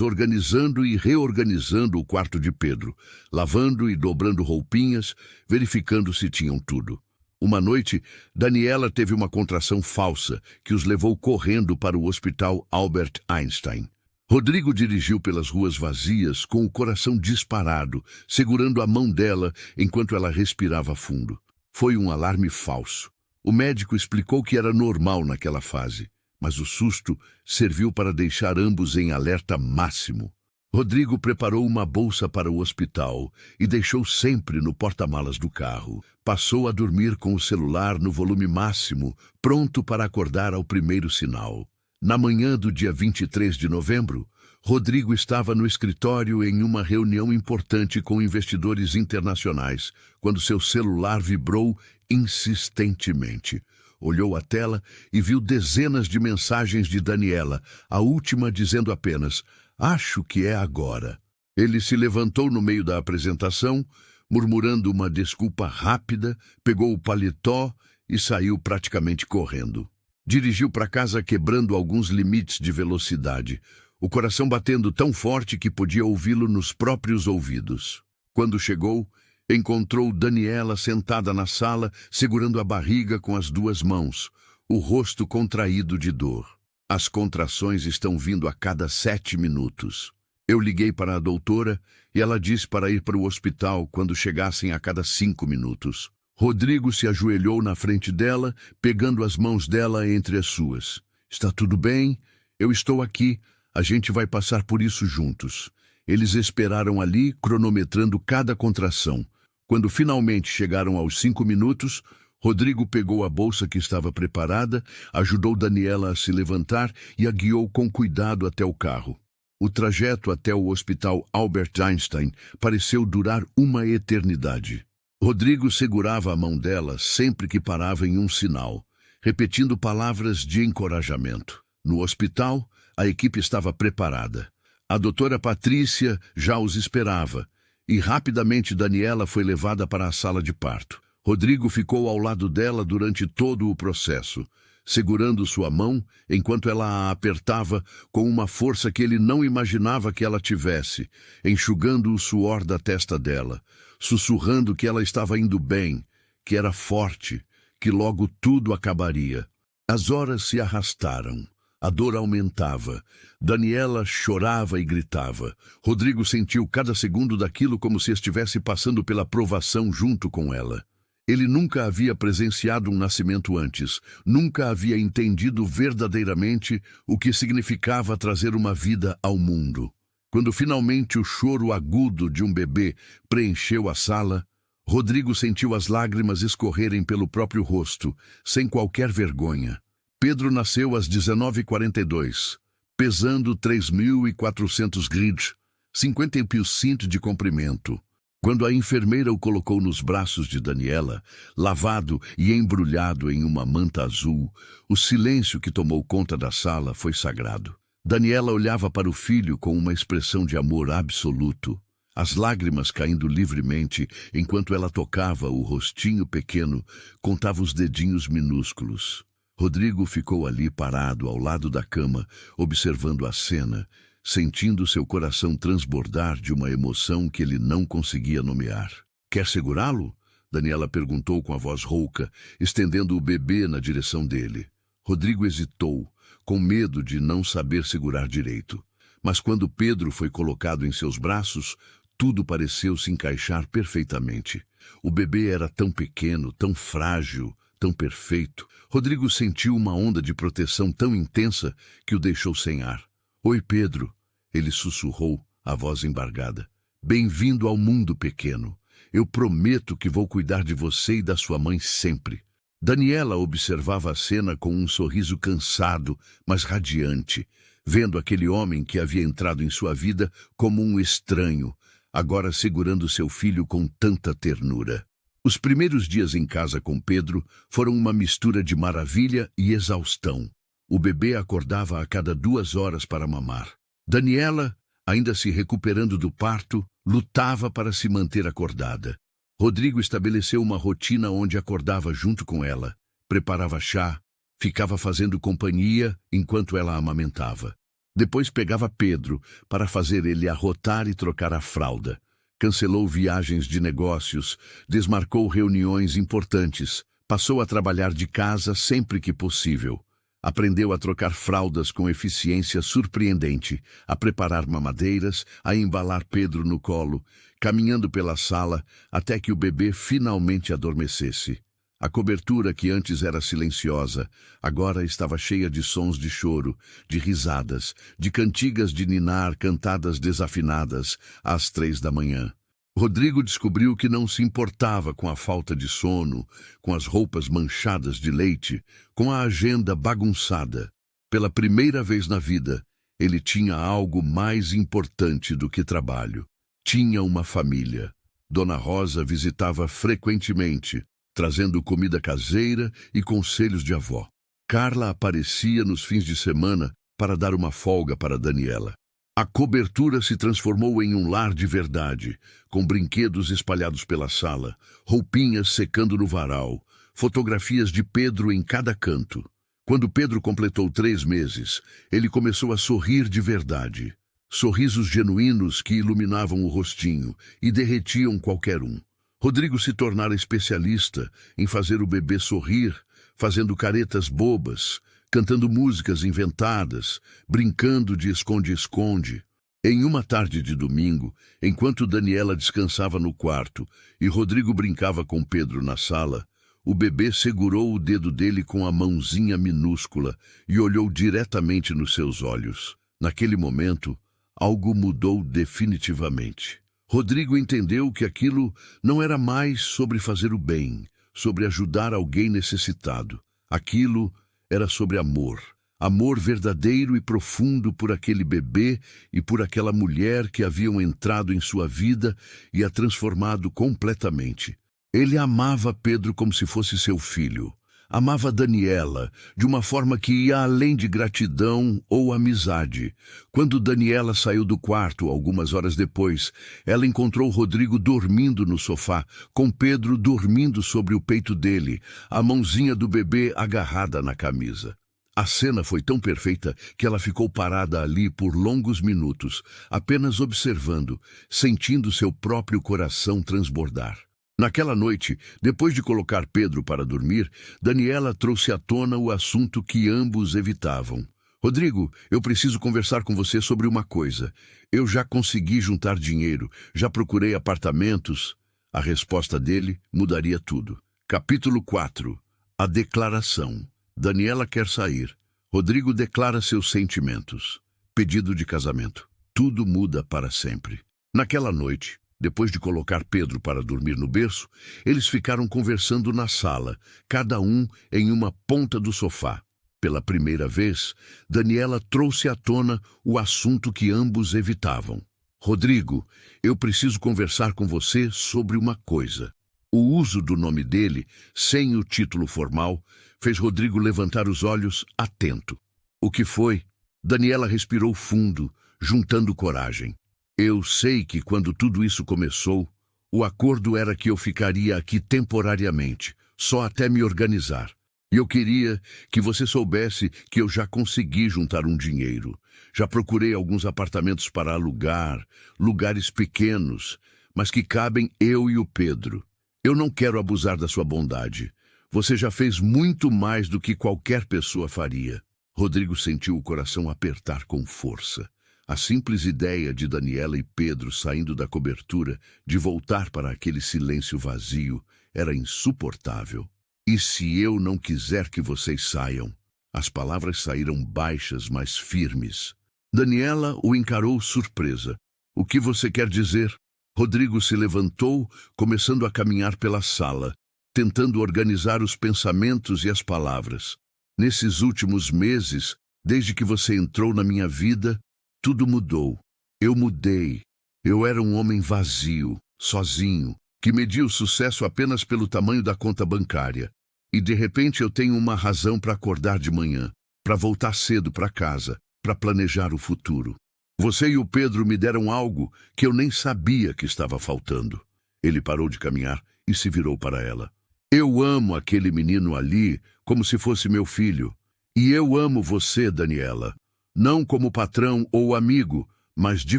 organizando e reorganizando o quarto de Pedro, lavando e dobrando roupinhas, verificando se tinham tudo. Uma noite, Daniela teve uma contração falsa que os levou correndo para o Hospital Albert Einstein. Rodrigo dirigiu pelas ruas vazias com o coração disparado, segurando a mão dela enquanto ela respirava fundo. Foi um alarme falso. O médico explicou que era normal naquela fase, mas o susto serviu para deixar ambos em alerta máximo. Rodrigo preparou uma bolsa para o hospital e deixou sempre no porta-malas do carro. Passou a dormir com o celular no volume máximo, pronto para acordar ao primeiro sinal. Na manhã do dia 23 de novembro, Rodrigo estava no escritório em uma reunião importante com investidores internacionais, quando seu celular vibrou insistentemente. Olhou a tela e viu dezenas de mensagens de Daniela, a última dizendo apenas: "Acho que é agora." Ele se levantou no meio da apresentação, murmurando uma desculpa rápida, pegou o paletó e saiu praticamente correndo. Dirigiu para casa quebrando alguns limites de velocidade, o coração batendo tão forte que podia ouvi-lo nos próprios ouvidos. Quando chegou, encontrou Daniela sentada na sala, segurando a barriga com as duas mãos, o rosto contraído de dor. "As contrações estão vindo a cada 7 minutos. Eu liguei para a doutora e ela disse para ir para o hospital quando chegassem a cada 5 minutos. Rodrigo se ajoelhou na frente dela, pegando as mãos dela entre as suas. "Está tudo bem? Eu estou aqui. A gente vai passar por isso juntos." Eles esperaram ali, cronometrando cada contração. Quando finalmente chegaram aos 5 minutos, Rodrigo pegou a bolsa que estava preparada, ajudou Daniela a se levantar e a guiou com cuidado até o carro. O trajeto até o Hospital Albert Einstein pareceu durar uma eternidade. Rodrigo segurava a mão dela sempre que parava em um sinal, repetindo palavras de encorajamento. No hospital, a equipe estava preparada. A doutora Patrícia já os esperava, e rapidamente Daniela foi levada para a sala de parto. Rodrigo ficou ao lado dela durante todo o processo, segurando sua mão enquanto ela a apertava com uma força que ele não imaginava que ela tivesse, enxugando o suor da testa dela, sussurrando que ela estava indo bem, que era forte, que logo tudo acabaria. As horas se arrastaram. A dor aumentava. Daniela chorava e gritava. Rodrigo sentiu cada segundo daquilo como se estivesse passando pela provação junto com ela. Ele nunca havia presenciado um nascimento antes, nunca havia entendido verdadeiramente o que significava trazer uma vida ao mundo. Quando finalmente o choro agudo de um bebê preencheu a sala, Rodrigo sentiu as lágrimas escorrerem pelo próprio rosto, sem qualquer vergonha. Pedro nasceu às 19h42, pesando 3.400 grid, 50% de comprimento. Quando a enfermeira o colocou nos braços de Daniela, lavado e embrulhado em uma manta azul, o silêncio que tomou conta da sala foi sagrado. Daniela olhava para o filho com uma expressão de amor absoluto, as lágrimas caindo livremente enquanto ela tocava o rostinho pequeno, contava os dedinhos minúsculos. Rodrigo ficou ali parado ao lado da cama, observando a cena, sentindo seu coração transbordar de uma emoção que ele não conseguia nomear. "Quer segurá-lo?" Daniela perguntou com a voz rouca, estendendo o bebê na direção dele. Rodrigo hesitou, com medo de não saber segurar direito. Mas quando Pedro foi colocado em seus braços, tudo pareceu se encaixar perfeitamente. O bebê era tão pequeno, tão frágil, tão perfeito. Rodrigo sentiu uma onda de proteção tão intensa que o deixou sem ar. "Oi, Pedro," ele sussurrou, a voz embargada. "Bem-vindo ao mundo pequeno. Eu prometo que vou cuidar de você e da sua mãe sempre." Daniela observava a cena com um sorriso cansado, mas radiante, vendo aquele homem que havia entrado em sua vida como um estranho, agora segurando seu filho com tanta ternura. Os primeiros dias em casa com Pedro foram uma mistura de maravilha e exaustão. O bebê acordava a cada 2 horas para mamar. Daniela, ainda se recuperando do parto, lutava para se manter acordada. Rodrigo estabeleceu uma rotina onde acordava junto com ela, preparava chá, ficava fazendo companhia enquanto ela amamentava. Depois pegava Pedro para fazer ele arrotar e trocar a fralda. Cancelou viagens de negócios, desmarcou reuniões importantes, Passou a trabalhar de casa sempre que possível. Aprendeu a trocar fraldas com eficiência surpreendente, a preparar mamadeiras, a embalar Pedro no colo, caminhando pela sala até que o bebê finalmente adormecesse. A cobertura, que antes era silenciosa, agora estava cheia de sons de choro, de risadas, de cantigas de ninar cantadas desafinadas às 3 da manhã. Rodrigo descobriu que não se importava com a falta de sono, com as roupas manchadas de leite, com a agenda bagunçada. Pela primeira vez na vida, ele tinha algo mais importante do que trabalho. Tinha uma família. Dona Rosa visitava frequentemente, trazendo comida caseira e conselhos de avó. Carla aparecia nos fins de semana para dar uma folga para Daniela. A cobertura se transformou em um lar de verdade, com brinquedos espalhados pela sala, roupinhas secando no varal, fotografias de Pedro em cada canto. Quando Pedro completou 3 meses, ele começou a sorrir de verdade. Sorrisos genuínos que iluminavam o rostinho e derretiam qualquer um. Rodrigo se tornara especialista em fazer o bebê sorrir, fazendo caretas bobas, cantando músicas inventadas, brincando de esconde-esconde. Em uma tarde de domingo, enquanto Daniela descansava no quarto e Rodrigo brincava com Pedro na sala, o bebê segurou o dedo dele com a mãozinha minúscula e olhou diretamente nos seus olhos. Naquele momento, algo mudou definitivamente. Rodrigo entendeu que aquilo não era mais sobre fazer o bem, sobre ajudar alguém necessitado. Aquilo era sobre amor. Amor verdadeiro e profundo por aquele bebê e por aquela mulher que haviam entrado em sua vida e a transformado completamente. Ele amava Pedro como se fosse seu filho. Amava Daniela de uma forma que ia além de gratidão ou amizade. Quando Daniela saiu do quarto, algumas horas depois, ela encontrou Rodrigo dormindo no sofá, com Pedro dormindo sobre o peito dele, a mãozinha do bebê agarrada na camisa. A cena foi tão perfeita que ela ficou parada ali por longos minutos, apenas observando, sentindo seu próprio coração transbordar. Naquela noite, depois de colocar Pedro para dormir, Daniela trouxe à tona o assunto que ambos evitavam. Rodrigo, eu preciso conversar com você sobre uma coisa. Eu já consegui juntar dinheiro, já procurei apartamentos. A resposta dele mudaria tudo. Capítulo 4. A declaração. Daniela quer sair. Rodrigo declara seus sentimentos. Pedido de casamento. Tudo muda para sempre. Naquela noite, depois de colocar Pedro para dormir no berço, eles ficaram conversando na sala, cada um em uma ponta do sofá. Pela primeira vez, Daniela trouxe à tona o assunto que ambos evitavam. Rodrigo, eu preciso conversar com você sobre uma coisa. O uso do nome dele, sem o título formal, fez Rodrigo levantar os olhos atento. O que foi? Daniela respirou fundo, juntando coragem. Eu sei que quando tudo isso começou, o acordo era que eu ficaria aqui temporariamente, só até me organizar. E eu queria que você soubesse que eu já consegui juntar um dinheiro. Já procurei alguns apartamentos para alugar, lugares pequenos, mas que cabem eu e o Pedro. Eu não quero abusar da sua bondade. Você já fez muito mais do que qualquer pessoa faria. Rodrigo sentiu o coração apertar com força. A simples ideia de Daniela e Pedro saindo da cobertura, de voltar para aquele silêncio vazio, era insuportável. E se eu não quiser que vocês saiam? As palavras saíram baixas, mas firmes. Daniela o encarou surpresa. O que você quer dizer? Rodrigo se levantou, começando a caminhar pela sala, tentando organizar os pensamentos e as palavras. Nesses últimos meses, desde que você entrou na minha vida, tudo mudou. Eu mudei. Eu era um homem vazio, sozinho, que media o sucesso apenas pelo tamanho da conta bancária. E de repente eu tenho uma razão para acordar de manhã, para voltar cedo para casa, para planejar o futuro. Você e o Pedro me deram algo que eu nem sabia que estava faltando. Ele parou de caminhar e se virou para ela. Eu amo aquele menino ali como se fosse meu filho. E eu amo você, Daniela. Não como patrão ou amigo, mas de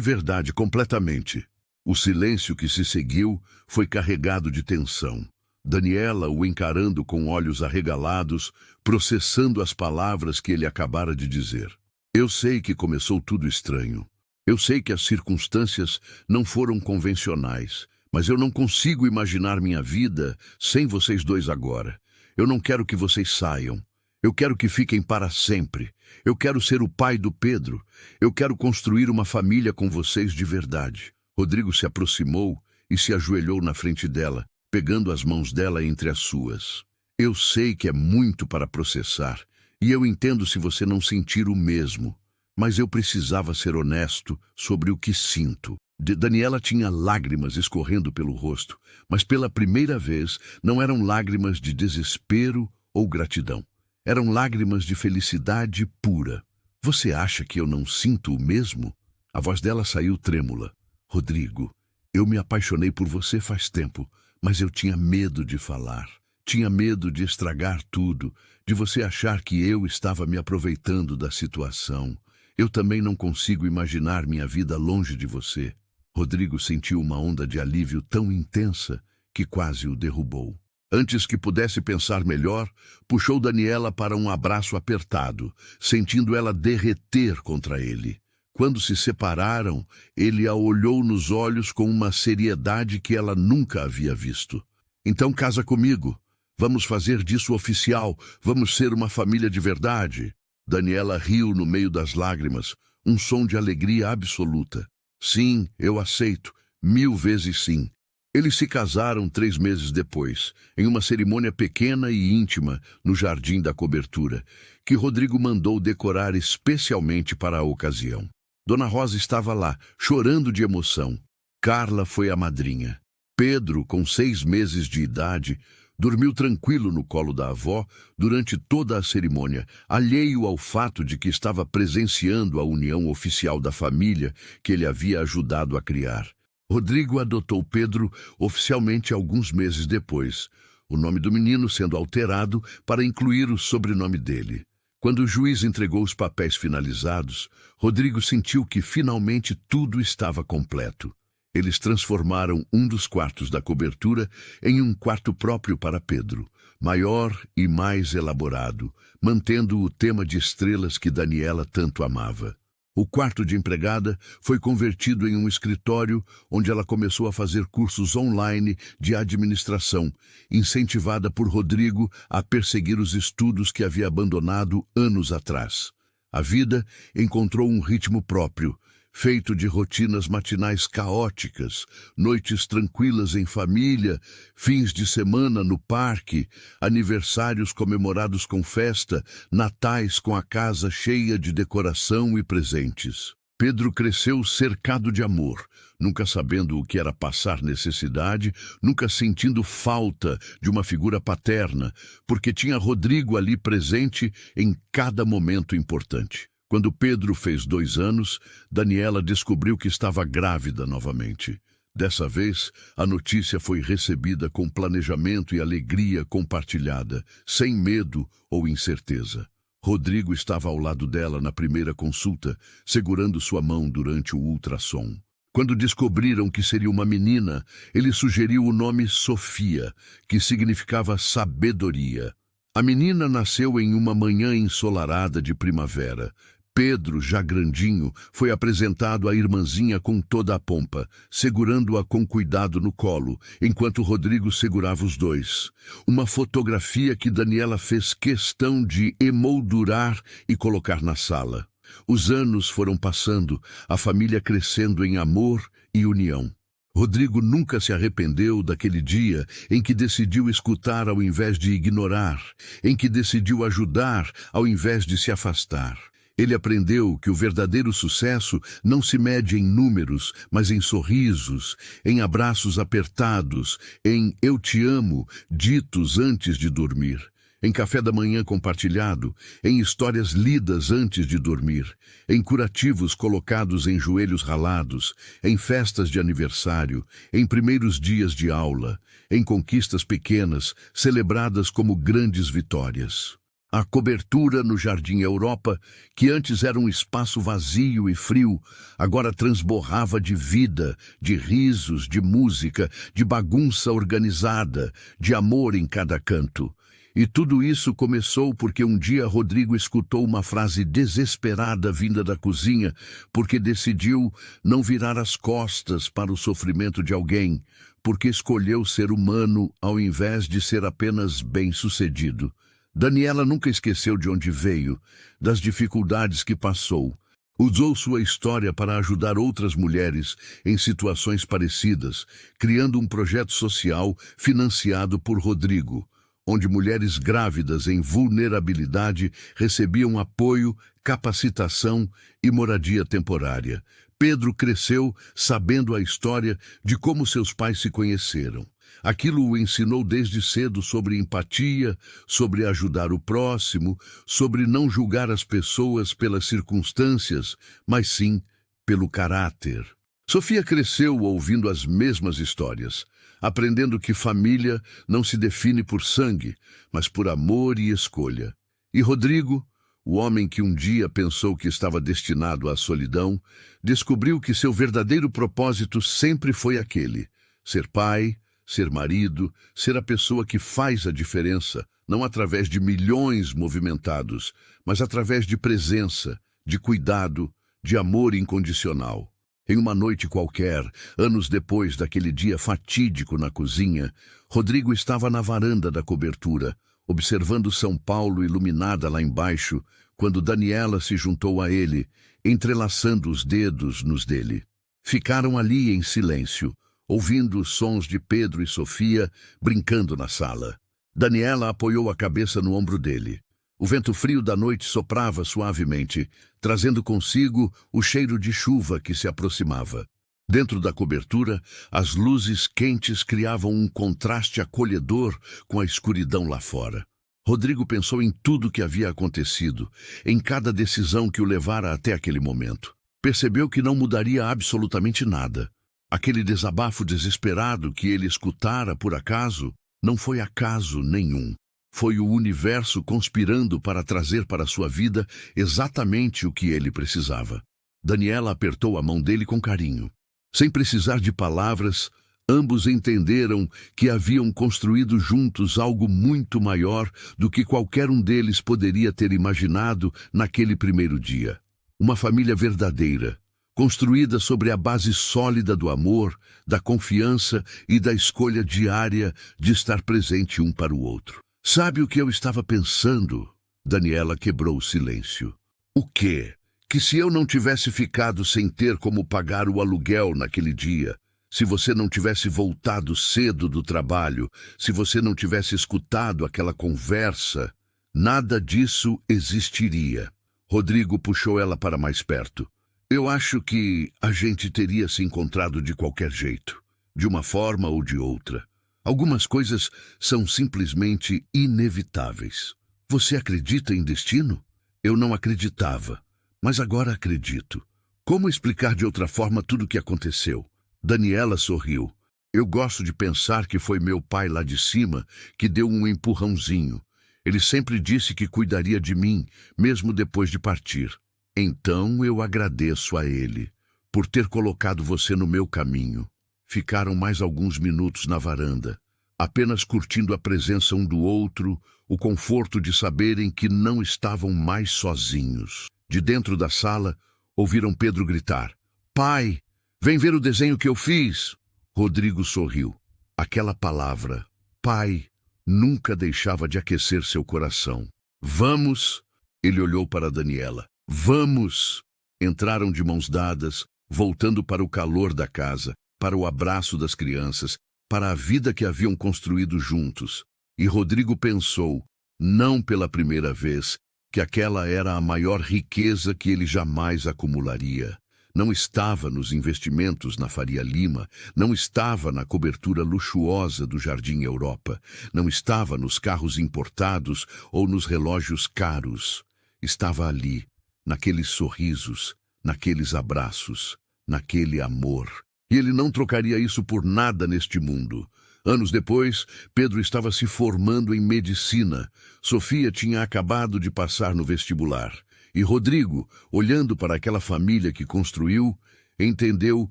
verdade, completamente. O silêncio que se seguiu foi carregado de tensão. Daniela o encarando com olhos arregalados, processando as palavras que ele acabara de dizer. Eu sei que começou tudo estranho. Eu sei que as circunstâncias não foram convencionais, mas eu não consigo imaginar minha vida sem vocês dois agora. Eu não quero que vocês saiam. Eu quero que fiquem para sempre. Eu quero ser o pai do Pedro. Eu quero construir uma família com vocês de verdade. Rodrigo se aproximou e se ajoelhou na frente dela, pegando as mãos dela entre as suas. Eu sei que é muito para processar, e eu entendo se você não sentir o mesmo, mas eu precisava ser honesto sobre o que sinto. Daniela tinha lágrimas escorrendo pelo rosto, mas pela primeira vez não eram lágrimas de desespero ou gratidão. Eram lágrimas de felicidade pura. Você acha que eu não sinto o mesmo? A voz dela saiu trêmula. Rodrigo, eu me apaixonei por você faz tempo, mas eu tinha medo de falar. Tinha medo de estragar tudo, de você achar que eu estava me aproveitando da situação. Eu também não consigo imaginar minha vida longe de você. Rodrigo sentiu uma onda de alívio tão intensa que quase o derrubou. Antes que pudesse pensar melhor, puxou Daniela para um abraço apertado, sentindo ela derreter contra ele. Quando se separaram, ele a olhou nos olhos com uma seriedade que ela nunca havia visto. Então casa comigo. Vamos fazer disso oficial. Vamos ser uma família de verdade. Daniela riu no meio das lágrimas, um som de alegria absoluta. Sim, eu aceito. 1000 vezes sim. Eles se casaram 3 meses depois, em uma cerimônia pequena e íntima no Jardim da Cobertura, que Rodrigo mandou decorar especialmente para a ocasião. Dona Rosa estava lá, chorando de emoção. Carla foi a madrinha. Pedro, com 6 meses de idade, dormiu tranquilo no colo da avó durante toda a cerimônia, alheio ao fato de que estava presenciando a união oficial da família que ele havia ajudado a criar. Rodrigo adotou Pedro oficialmente alguns meses depois, o nome do menino sendo alterado para incluir o sobrenome dele. Quando o juiz entregou os papéis finalizados, Rodrigo sentiu que finalmente tudo estava completo. Eles transformaram um dos quartos da cobertura em um quarto próprio para Pedro, maior e mais elaborado, mantendo o tema de estrelas que Daniela tanto amava. O quarto de empregada foi convertido em um escritório onde ela começou a fazer cursos online de administração, incentivada por Rodrigo a perseguir os estudos que havia abandonado anos atrás. A vida encontrou um ritmo próprio, feito de rotinas matinais caóticas, noites tranquilas em família, fins de semana no parque, aniversários comemorados com festa, natais com a casa cheia de decoração e presentes. Pedro cresceu cercado de amor, nunca sabendo o que era passar necessidade, nunca sentindo falta de uma figura paterna, porque tinha Rodrigo ali presente em cada momento importante. Quando Pedro fez 2 anos, Daniela descobriu que estava grávida novamente. Dessa vez, a notícia foi recebida com planejamento e alegria compartilhada, sem medo ou incerteza. Rodrigo estava ao lado dela na primeira consulta, segurando sua mão durante o ultrassom. Quando descobriram que seria uma menina, ele sugeriu o nome Sofia, que significava sabedoria. A menina nasceu em uma manhã ensolarada de primavera. Pedro, já grandinho, foi apresentado à irmãzinha com toda a pompa, segurando-a com cuidado no colo, enquanto Rodrigo segurava os dois. Uma fotografia que Daniela fez questão de emoldurar e colocar na sala. Os anos foram passando, a família crescendo em amor e união. Rodrigo nunca se arrependeu daquele dia em que decidiu escutar ao invés de ignorar, em que decidiu ajudar ao invés de se afastar. Ele aprendeu que o verdadeiro sucesso não se mede em números, mas em sorrisos, em abraços apertados, em "eu te amo", ditos antes de dormir, em café da manhã compartilhado, em histórias lidas antes de dormir, em curativos colocados em joelhos ralados, em festas de aniversário, em primeiros dias de aula, em conquistas pequenas, celebradas como grandes vitórias. A cobertura no Jardim Europa, que antes era um espaço vazio e frio, agora transborrava de vida, de risos, de música, de bagunça organizada, de amor em cada canto. E tudo isso começou porque um dia Rodrigo escutou uma frase desesperada vinda da cozinha, porque decidiu não virar as costas para o sofrimento de alguém, porque escolheu ser humano ao invés de ser apenas bem-sucedido. Daniela nunca esqueceu de onde veio, das dificuldades que passou. Usou sua história para ajudar outras mulheres em situações parecidas, criando um projeto social financiado por Rodrigo, onde mulheres grávidas em vulnerabilidade recebiam apoio, capacitação e moradia temporária. Pedro cresceu sabendo a história de como seus pais se conheceram. Aquilo o ensinou desde cedo sobre empatia, sobre ajudar o próximo, sobre não julgar as pessoas pelas circunstâncias, mas sim pelo caráter. Sofia cresceu ouvindo as mesmas histórias, aprendendo que família não se define por sangue, mas por amor e escolha. E Rodrigo, o homem que um dia pensou que estava destinado à solidão, descobriu que seu verdadeiro propósito sempre foi aquele: ser pai, ser marido, ser a pessoa que faz a diferença, não através de milhões movimentados, mas através de presença, de cuidado, de amor incondicional. Em uma noite qualquer, anos depois daquele dia fatídico na cozinha, Rodrigo estava na varanda da cobertura, observando São Paulo iluminada lá embaixo, quando Daniela se juntou a ele, entrelaçando os dedos nos dele. Ficaram ali em silêncio, ouvindo os sons de Pedro e Sofia brincando na sala. Daniela apoiou a cabeça no ombro dele. O vento frio da noite soprava suavemente, trazendo consigo o cheiro de chuva que se aproximava. Dentro da cobertura, as luzes quentes criavam um contraste acolhedor com a escuridão lá fora. Rodrigo pensou em tudo que havia acontecido, em cada decisão que o levara até aquele momento. Percebeu que não mudaria absolutamente nada. Aquele desabafo desesperado que ele escutara por acaso, não foi acaso nenhum. Foi o universo conspirando para trazer para sua vida exatamente o que ele precisava. Daniela apertou a mão dele com carinho. Sem precisar de palavras, ambos entenderam que haviam construído juntos algo muito maior do que qualquer um deles poderia ter imaginado naquele primeiro dia. Uma família verdadeira, construída sobre a base sólida do amor, da confiança e da escolha diária de estar presente um para o outro. Sabe o que eu estava pensando? Daniela quebrou o silêncio. O quê? Que se eu não tivesse ficado sem ter como pagar o aluguel naquele dia, se você não tivesse voltado cedo do trabalho, se você não tivesse escutado aquela conversa, nada disso existiria. Rodrigo puxou ela para mais perto. Eu acho que a gente teria se encontrado de qualquer jeito, de uma forma ou de outra. Algumas coisas são simplesmente inevitáveis. Você acredita em destino? Eu não acreditava, mas agora acredito. Como explicar de outra forma tudo o que aconteceu? Daniela sorriu. Eu gosto de pensar que foi meu pai lá de cima que deu um empurrãozinho. Ele sempre disse que cuidaria de mim, mesmo depois de partir. Então eu agradeço a ele por ter colocado você no meu caminho. Ficaram mais alguns minutos na varanda, apenas curtindo a presença um do outro, o conforto de saberem que não estavam mais sozinhos. De dentro da sala, ouviram Pedro gritar: Pai, vem ver o desenho que eu fiz! Rodrigo sorriu. Aquela palavra, pai, nunca deixava de aquecer seu coração. Vamos! Ele olhou para Daniela. Vamos! Entraram de mãos dadas, voltando para o calor da casa, para o abraço das crianças, para a vida que haviam construído juntos. E Rodrigo pensou, não pela primeira vez, que aquela era a maior riqueza que ele jamais acumularia. Não estava nos investimentos na Faria Lima, não estava na cobertura luxuosa do Jardim Europa, não estava nos carros importados ou nos relógios caros. Estava ali, naqueles sorrisos, naqueles abraços, naquele amor. E ele não trocaria isso por nada neste mundo. Anos depois, Pedro estava se formando em medicina. Sofia tinha acabado de passar no vestibular. E Rodrigo, olhando para aquela família que construiu, entendeu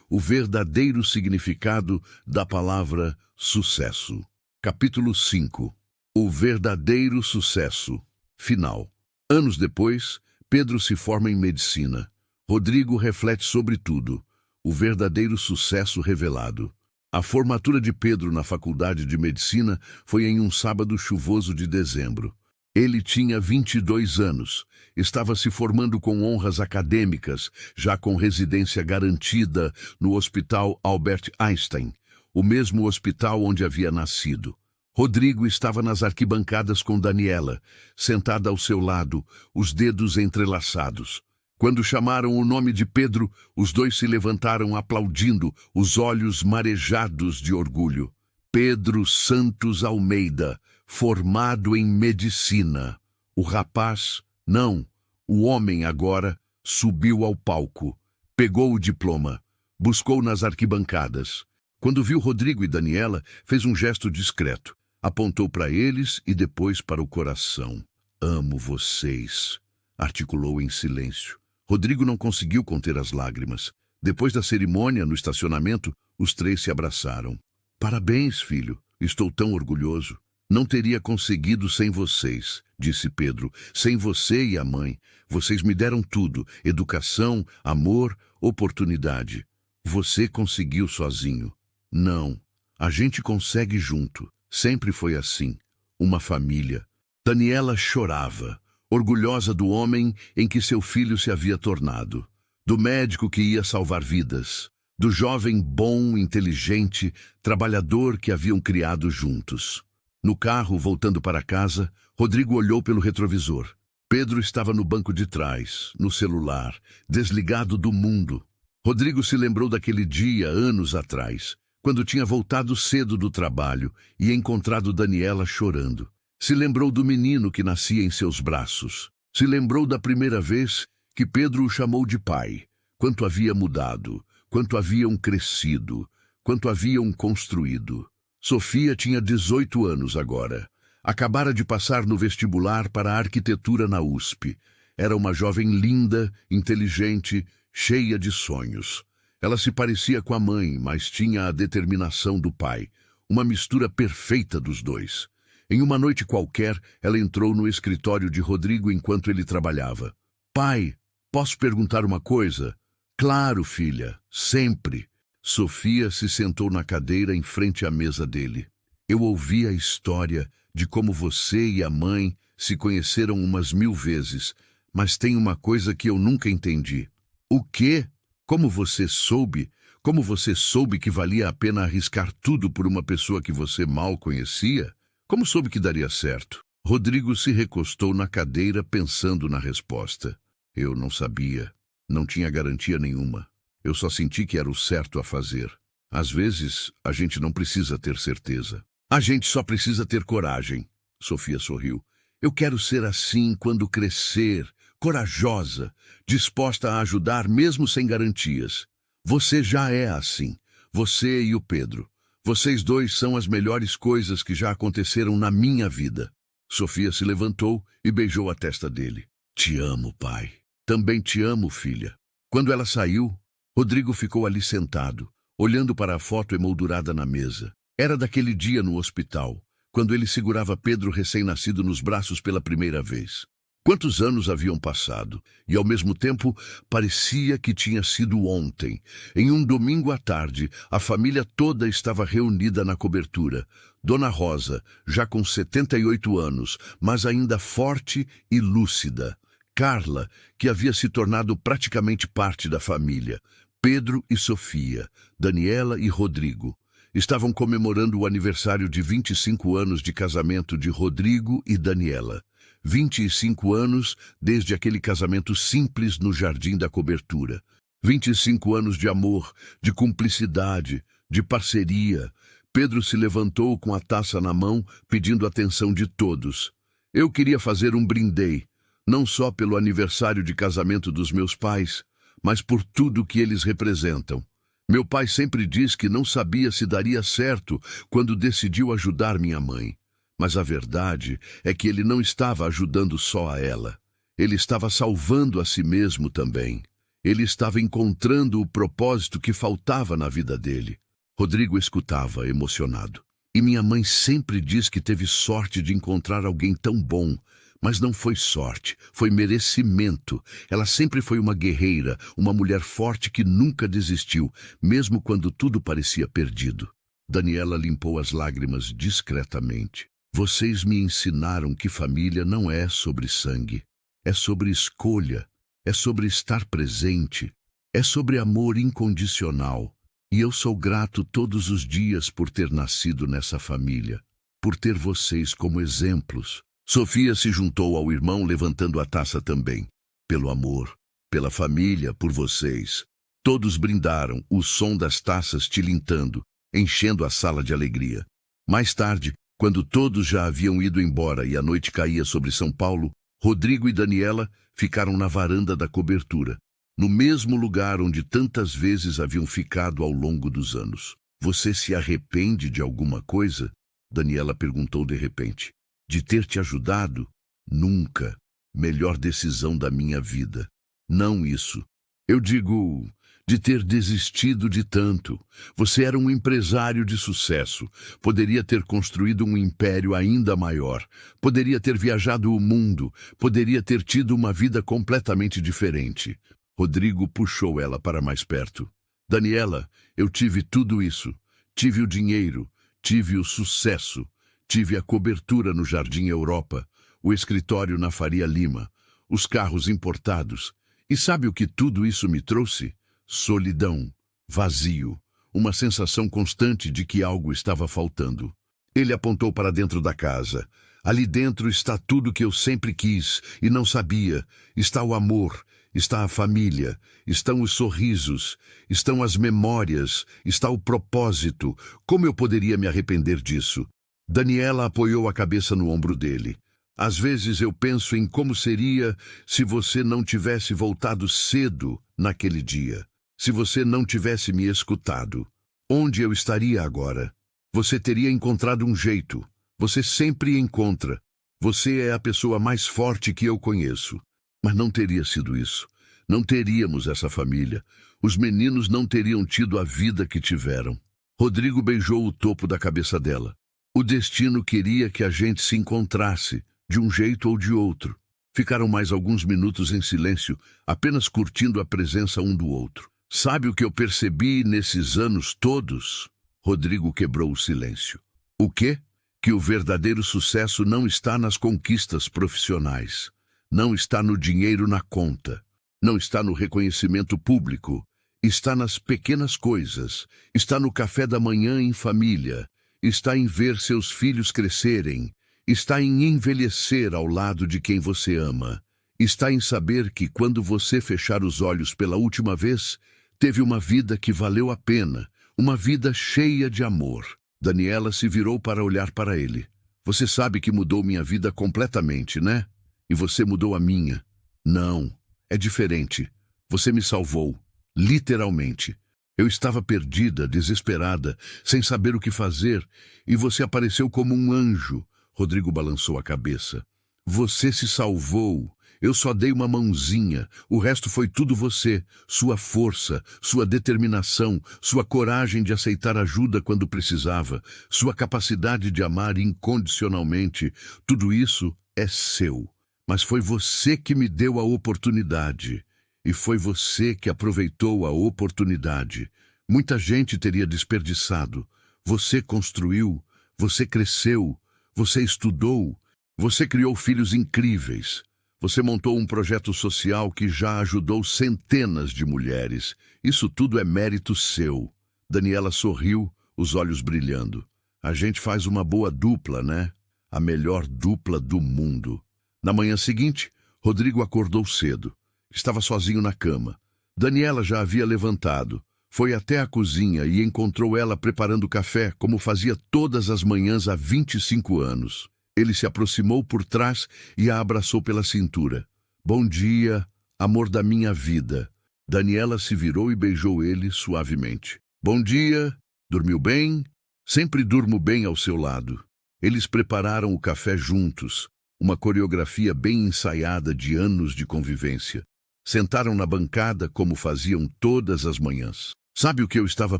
o verdadeiro significado da palavra sucesso. Capítulo 5. O verdadeiro sucesso. Final. Anos depois, Pedro se forma em medicina. Rodrigo reflete sobre tudo. O verdadeiro sucesso revelado. A formatura de Pedro na faculdade de medicina foi em um sábado chuvoso de dezembro. Ele tinha 22 anos, estava se formando com honras acadêmicas, já com residência garantida no Hospital Albert Einstein, o mesmo hospital onde havia nascido. Rodrigo estava nas arquibancadas com Daniela, sentada ao seu lado, os dedos entrelaçados. Quando chamaram o nome de Pedro, os dois se levantaram aplaudindo, os olhos marejados de orgulho. Pedro Santos Almeida, formado em medicina. O rapaz, não, o homem agora, subiu ao palco, pegou o diploma, buscou nas arquibancadas. Quando viu Rodrigo e Daniela, fez um gesto discreto, apontou para eles e depois para o coração. Amo vocês, articulou em silêncio. Rodrigo não conseguiu conter as lágrimas. Depois da cerimônia, no estacionamento, os três se abraçaram. Parabéns, filho. Estou tão orgulhoso. Não teria conseguido sem vocês, disse Pedro. Sem você e a mãe. Vocês me deram tudo. Educação, amor, oportunidade. Você conseguiu sozinho. Não. A gente consegue junto. Sempre foi assim. Uma família. Daniela chorava, orgulhosa do homem em que seu filho se havia tornado, do médico que ia salvar vidas, do jovem bom, inteligente, trabalhador que haviam criado juntos. No carro, voltando para casa, Rodrigo olhou pelo retrovisor. Pedro estava no banco de trás, no celular, desligado do mundo. Rodrigo se lembrou daquele dia, anos atrás, quando tinha voltado cedo do trabalho e encontrado Daniela chorando. Se lembrou do menino que nascia em seus braços. Se lembrou da primeira vez que Pedro o chamou de pai. Quanto havia mudado, quanto haviam crescido, quanto haviam construído. Sofia tinha 18 anos agora. Acabara de passar no vestibular para a arquitetura na USP. Era uma jovem linda, inteligente, cheia de sonhos. Ela se parecia com a mãe, mas tinha a determinação do pai. Uma mistura perfeita dos dois. Em uma noite qualquer, ela entrou no escritório de Rodrigo enquanto ele trabalhava. Pai, posso perguntar uma coisa? Claro, filha, sempre. Sofia se sentou na cadeira em frente à mesa dele. Eu ouvi a história de como você e a mãe se conheceram umas 1000 vezes, mas tem uma coisa que eu nunca entendi. O quê? Como você soube? Como você soube que valia a pena arriscar tudo por uma pessoa que você mal conhecia? Como soube que daria certo? Rodrigo se recostou na cadeira pensando na resposta. Eu não sabia. Não tinha garantia nenhuma. Eu só senti que era o certo a fazer. Às vezes, a gente não precisa ter certeza. A gente só precisa ter coragem. Sofia sorriu. Eu quero ser assim quando crescer, corajosa, disposta a ajudar mesmo sem garantias. Você já é assim. Você e o Pedro. Vocês dois são as melhores coisas que já aconteceram na minha vida. Sofia se levantou e beijou a testa dele. Te amo, pai. Também te amo, filha. Quando ela saiu, Rodrigo ficou ali sentado, olhando para a foto emoldurada na mesa. Era daquele dia no hospital, quando ele segurava Pedro recém-nascido nos braços pela primeira vez. Quantos anos haviam passado, e ao mesmo tempo parecia que tinha sido ontem. Em um domingo à tarde, a família toda estava reunida na cobertura. Dona Rosa, já com 78 anos, mas ainda forte e lúcida. Carla, que havia se tornado praticamente parte da família. Pedro e Sofia, Daniela e Rodrigo. Estavam comemorando o aniversário de 25 anos de casamento de Rodrigo e Daniela. 25 anos desde aquele casamento simples no jardim da cobertura. 25 anos de amor, de cumplicidade, de parceria. Pedro se levantou com a taça na mão, pedindo atenção de todos. Eu queria fazer um brindei, não só pelo aniversário de casamento dos meus pais, mas por tudo que eles representam. Meu pai sempre diz que não sabia se daria certo quando decidiu ajudar minha mãe. Mas a verdade é que ele não estava ajudando só a ela. Ele estava salvando a si mesmo também. Ele estava encontrando o propósito que faltava na vida dele. Rodrigo escutava, emocionado. E minha mãe sempre diz que teve sorte de encontrar alguém tão bom. Mas não foi sorte, foi merecimento. Ela sempre foi uma guerreira, uma mulher forte que nunca desistiu, mesmo quando tudo parecia perdido. Daniela limpou as lágrimas discretamente. Vocês me ensinaram que família não é sobre sangue. É sobre escolha, é sobre estar presente, é sobre amor incondicional. E eu sou grato todos os dias por ter nascido nessa família, por ter vocês como exemplos. Sofia se juntou ao irmão levantando a taça também. Pelo amor, pela família, por vocês. Todos brindaram, o som das taças tilintando, enchendo a sala de alegria. Mais tarde, quando todos já haviam ido embora e a noite caía sobre São Paulo, Rodrigo e Daniela ficaram na varanda da cobertura, no mesmo lugar onde tantas vezes haviam ficado ao longo dos anos. Você se arrepende de alguma coisa? Daniela perguntou de repente. De ter te ajudado? Nunca. Melhor decisão da minha vida. Não isso. Eu digo, de ter desistido de tanto. Você era um empresário de sucesso. Poderia ter construído um império ainda maior. Poderia ter viajado o mundo. Poderia ter tido uma vida completamente diferente. Rodrigo puxou ela para mais perto. Daniela, eu tive tudo isso. Tive o dinheiro. Tive o sucesso. Tive a cobertura no Jardim Europa, o escritório na Faria Lima, os carros importados. E sabe o que tudo isso me trouxe? Solidão, vazio, uma sensação constante de que algo estava faltando. Ele apontou para dentro da casa. Ali dentro está tudo que eu sempre quis e não sabia. Está o amor, está a família, estão os sorrisos, estão as memórias, está o propósito. Como eu poderia me arrepender disso? Daniela apoiou a cabeça no ombro dele. Às vezes eu penso em como seria se você não tivesse voltado cedo naquele dia. Se você não tivesse me escutado. Onde eu estaria agora? Você teria encontrado um jeito. Você sempre encontra. Você é a pessoa mais forte que eu conheço. Mas não teria sido isso. Não teríamos essa família. Os meninos não teriam tido a vida que tiveram. Rodrigo beijou o topo da cabeça dela. O destino queria que a gente se encontrasse, de um jeito ou de outro. Ficaram mais alguns minutos em silêncio, apenas curtindo a presença um do outro. Sabe o que eu percebi nesses anos todos? Rodrigo quebrou o silêncio. O quê? Que o verdadeiro sucesso não está nas conquistas profissionais. Não está no dinheiro na conta. Não está no reconhecimento público. Está nas pequenas coisas. Está no café da manhã em família. Está em ver seus filhos crescerem. Está em envelhecer ao lado de quem você ama. Está em saber que quando você fechar os olhos pela última vez, teve uma vida que valeu a pena, uma vida cheia de amor. Daniela se virou para olhar para ele. Você sabe que mudou minha vida completamente, né? E você mudou a minha. Não, é diferente. Você me salvou, literalmente. Eu estava perdida, desesperada, sem saber o que fazer, e você apareceu como um anjo. Rodrigo balançou a cabeça. Você se salvou. Eu só dei uma mãozinha. O resto foi tudo você. Sua força, sua determinação, sua coragem de aceitar ajuda quando precisava, sua capacidade de amar incondicionalmente. Tudo isso é seu. Mas foi você que me deu a oportunidade. E foi você que aproveitou a oportunidade. Muita gente teria desperdiçado. Você construiu, você cresceu, você estudou, você criou filhos incríveis. Você montou um projeto social que já ajudou centenas de mulheres. Isso tudo é mérito seu. Daniela sorriu, os olhos brilhando. A gente faz uma boa dupla, né? A melhor dupla do mundo. Na manhã seguinte, Rodrigo acordou cedo. Estava sozinho na cama. Daniela já havia levantado. Foi até a cozinha e encontrou ela preparando café, como fazia todas as manhãs há 25 anos. Ele se aproximou por trás e a abraçou pela cintura. Bom dia, amor da minha vida. Daniela se virou e beijou ele suavemente. Bom dia, dormiu bem? Sempre durmo bem ao seu lado. Eles prepararam o café juntos, uma coreografia bem ensaiada de anos de convivência. Sentaram na bancada como faziam todas as manhãs. Sabe o que eu estava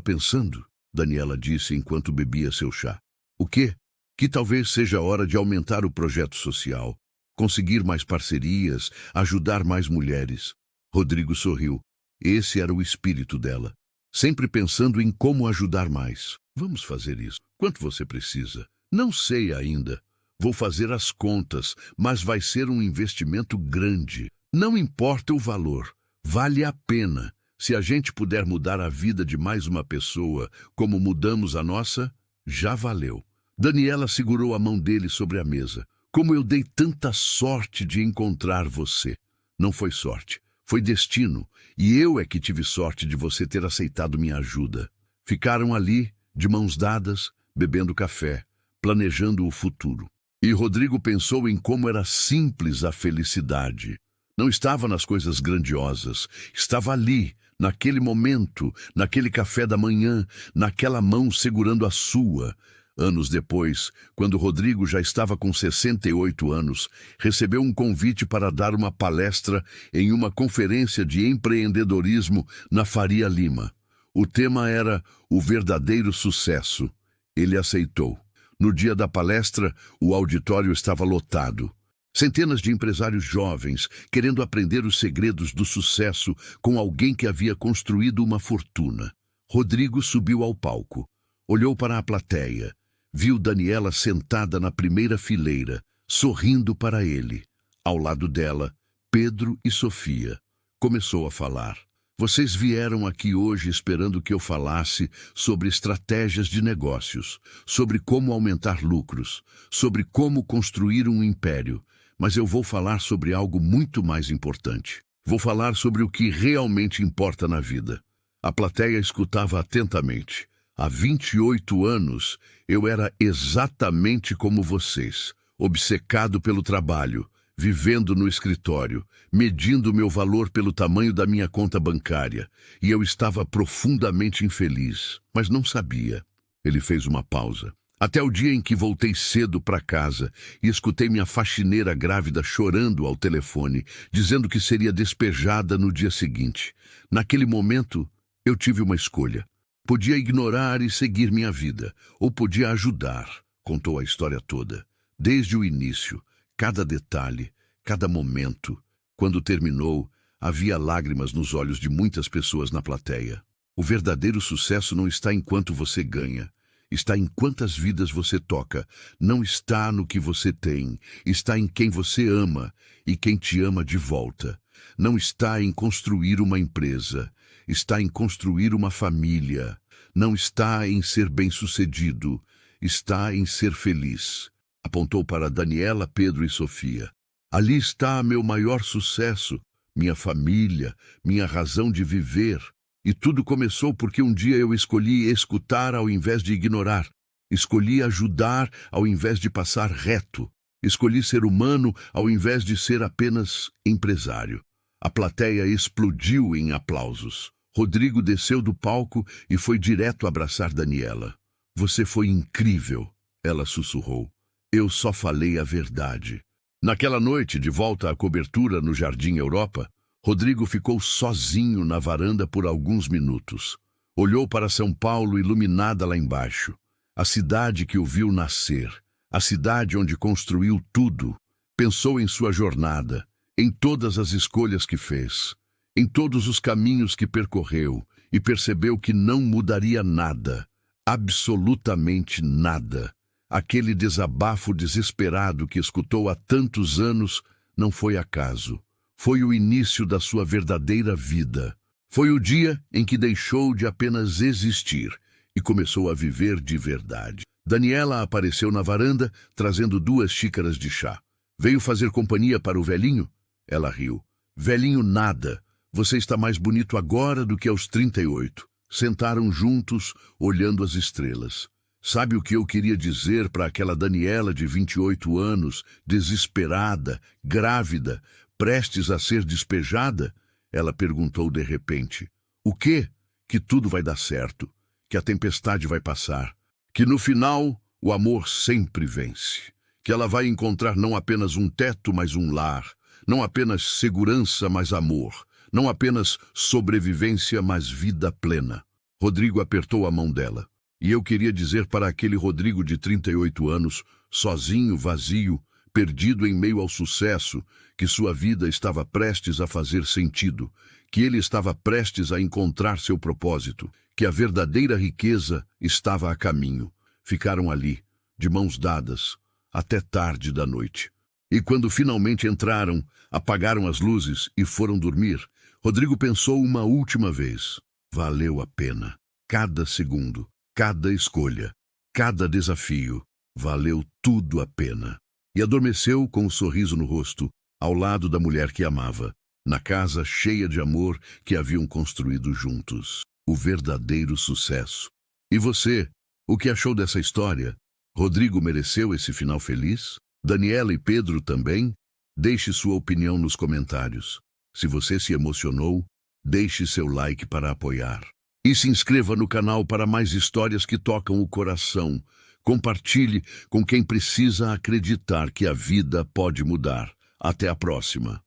pensando? Daniela disse enquanto bebia seu chá. O quê? Que talvez seja a hora de aumentar o projeto social, conseguir mais parcerias, ajudar mais mulheres. Rodrigo sorriu. Esse era o espírito dela. Sempre pensando em como ajudar mais. Vamos fazer isso. Quanto você precisa? Não sei ainda. Vou fazer as contas, mas vai ser um investimento grande. Não importa o valor. Vale a pena. Se a gente puder mudar a vida de mais uma pessoa, como mudamos a nossa, já valeu. Daniela segurou a mão dele sobre a mesa. Como eu dei tanta sorte de encontrar você. Não foi sorte, foi destino. E eu é que tive sorte de você ter aceitado minha ajuda. Ficaram ali, de mãos dadas, bebendo café, planejando o futuro. E Rodrigo pensou em como era simples a felicidade. Não estava nas coisas grandiosas, estava ali, naquele momento, naquele café da manhã, naquela mão segurando a sua. Anos depois, quando Rodrigo já estava com 68 anos, recebeu um convite para dar uma palestra em uma conferência de empreendedorismo na Faria Lima. O tema era o verdadeiro sucesso. Ele aceitou. No dia da palestra, o auditório estava lotado. Centenas de empresários jovens querendo aprender os segredos do sucesso com alguém que havia construído uma fortuna. Rodrigo subiu ao palco, olhou para a plateia, viu Daniela sentada na primeira fileira, sorrindo para ele. Ao lado dela, Pedro e Sofia. Começou a falar. Vocês vieram aqui hoje esperando que eu falasse sobre estratégias de negócios, sobre como aumentar lucros, sobre como construir um império. Mas eu vou falar sobre algo muito mais importante. Vou falar sobre o que realmente importa na vida. A plateia escutava atentamente. Há 28 anos, eu era exatamente como vocês, obcecado pelo trabalho, vivendo no escritório, medindo meu valor pelo tamanho da minha conta bancária. E eu estava profundamente infeliz, mas não sabia. Ele fez uma pausa. Até o dia em que voltei cedo para casa e escutei minha faxineira grávida chorando ao telefone, dizendo que seria despejada no dia seguinte. Naquele momento, eu tive uma escolha. Podia ignorar e seguir minha vida, ou podia ajudar. Contou a história toda, desde o início, cada detalhe, cada momento. Quando terminou, havia lágrimas nos olhos de muitas pessoas na plateia. O verdadeiro sucesso não está em quanto você ganha. Está em quantas vidas você toca. Não está no que você tem. Está em quem você ama e quem te ama de volta. Não está em construir uma empresa. Está em construir uma família. Não está em ser bem-sucedido. Está em ser feliz. Apontou para Daniela, Pedro e Sofia. Ali está meu maior sucesso, minha família, minha razão de viver. E tudo começou porque um dia eu escolhi escutar ao invés de ignorar. Escolhi ajudar ao invés de passar reto. Escolhi ser humano ao invés de ser apenas empresário. A plateia explodiu em aplausos. Rodrigo desceu do palco e foi direto abraçar Daniela. Você foi incrível, ela sussurrou. Eu só falei a verdade. Naquela noite, de volta à cobertura no Jardim Europa, Rodrigo ficou sozinho na varanda por alguns minutos. Olhou para São Paulo iluminada lá embaixo. A cidade que o viu nascer. A cidade onde construiu tudo. Pensou em sua jornada, em todas as escolhas que fez, em todos os caminhos que percorreu e percebeu que não mudaria nada, absolutamente nada. Aquele desabafo desesperado que escutou há tantos anos não foi acaso. Foi o início da sua verdadeira vida. Foi o dia em que deixou de apenas existir e começou a viver de verdade. Daniela apareceu na varanda, trazendo 2 xícaras de chá. Veio fazer companhia para o velhinho? Ela riu. Velhinho nada. Você está mais bonito agora do que aos 38. Sentaram juntos, olhando as estrelas. Sabe o que eu queria dizer para aquela Daniela de 28 anos, desesperada, grávida, prestes a ser despejada? Ela perguntou de repente. O quê? Que tudo vai dar certo, que a tempestade vai passar, que no final o amor sempre vence, que ela vai encontrar não apenas um teto, mas um lar, não apenas segurança, mas amor, não apenas sobrevivência, mas vida plena. Rodrigo apertou a mão dela. E eu queria dizer para aquele Rodrigo de 38 anos, sozinho, vazio, perdido em meio ao sucesso, que sua vida estava prestes a fazer sentido, que ele estava prestes a encontrar seu propósito, que a verdadeira riqueza estava a caminho. Ficaram ali, de mãos dadas, até tarde da noite. E quando finalmente entraram, apagaram as luzes e foram dormir, Rodrigo pensou uma última vez. Valeu a pena. Cada segundo, cada escolha, cada desafio, valeu tudo a pena. E adormeceu com um sorriso no rosto, ao lado da mulher que amava, na casa cheia de amor que haviam construído juntos. O verdadeiro sucesso. E você, o que achou dessa história? Rodrigo mereceu esse final feliz? Daniela e Pedro também? Deixe sua opinião nos comentários. Se você se emocionou, deixe seu like para apoiar. E se inscreva no canal para mais histórias que tocam o coração. Compartilhe com quem precisa acreditar que a vida pode mudar. Até a próxima.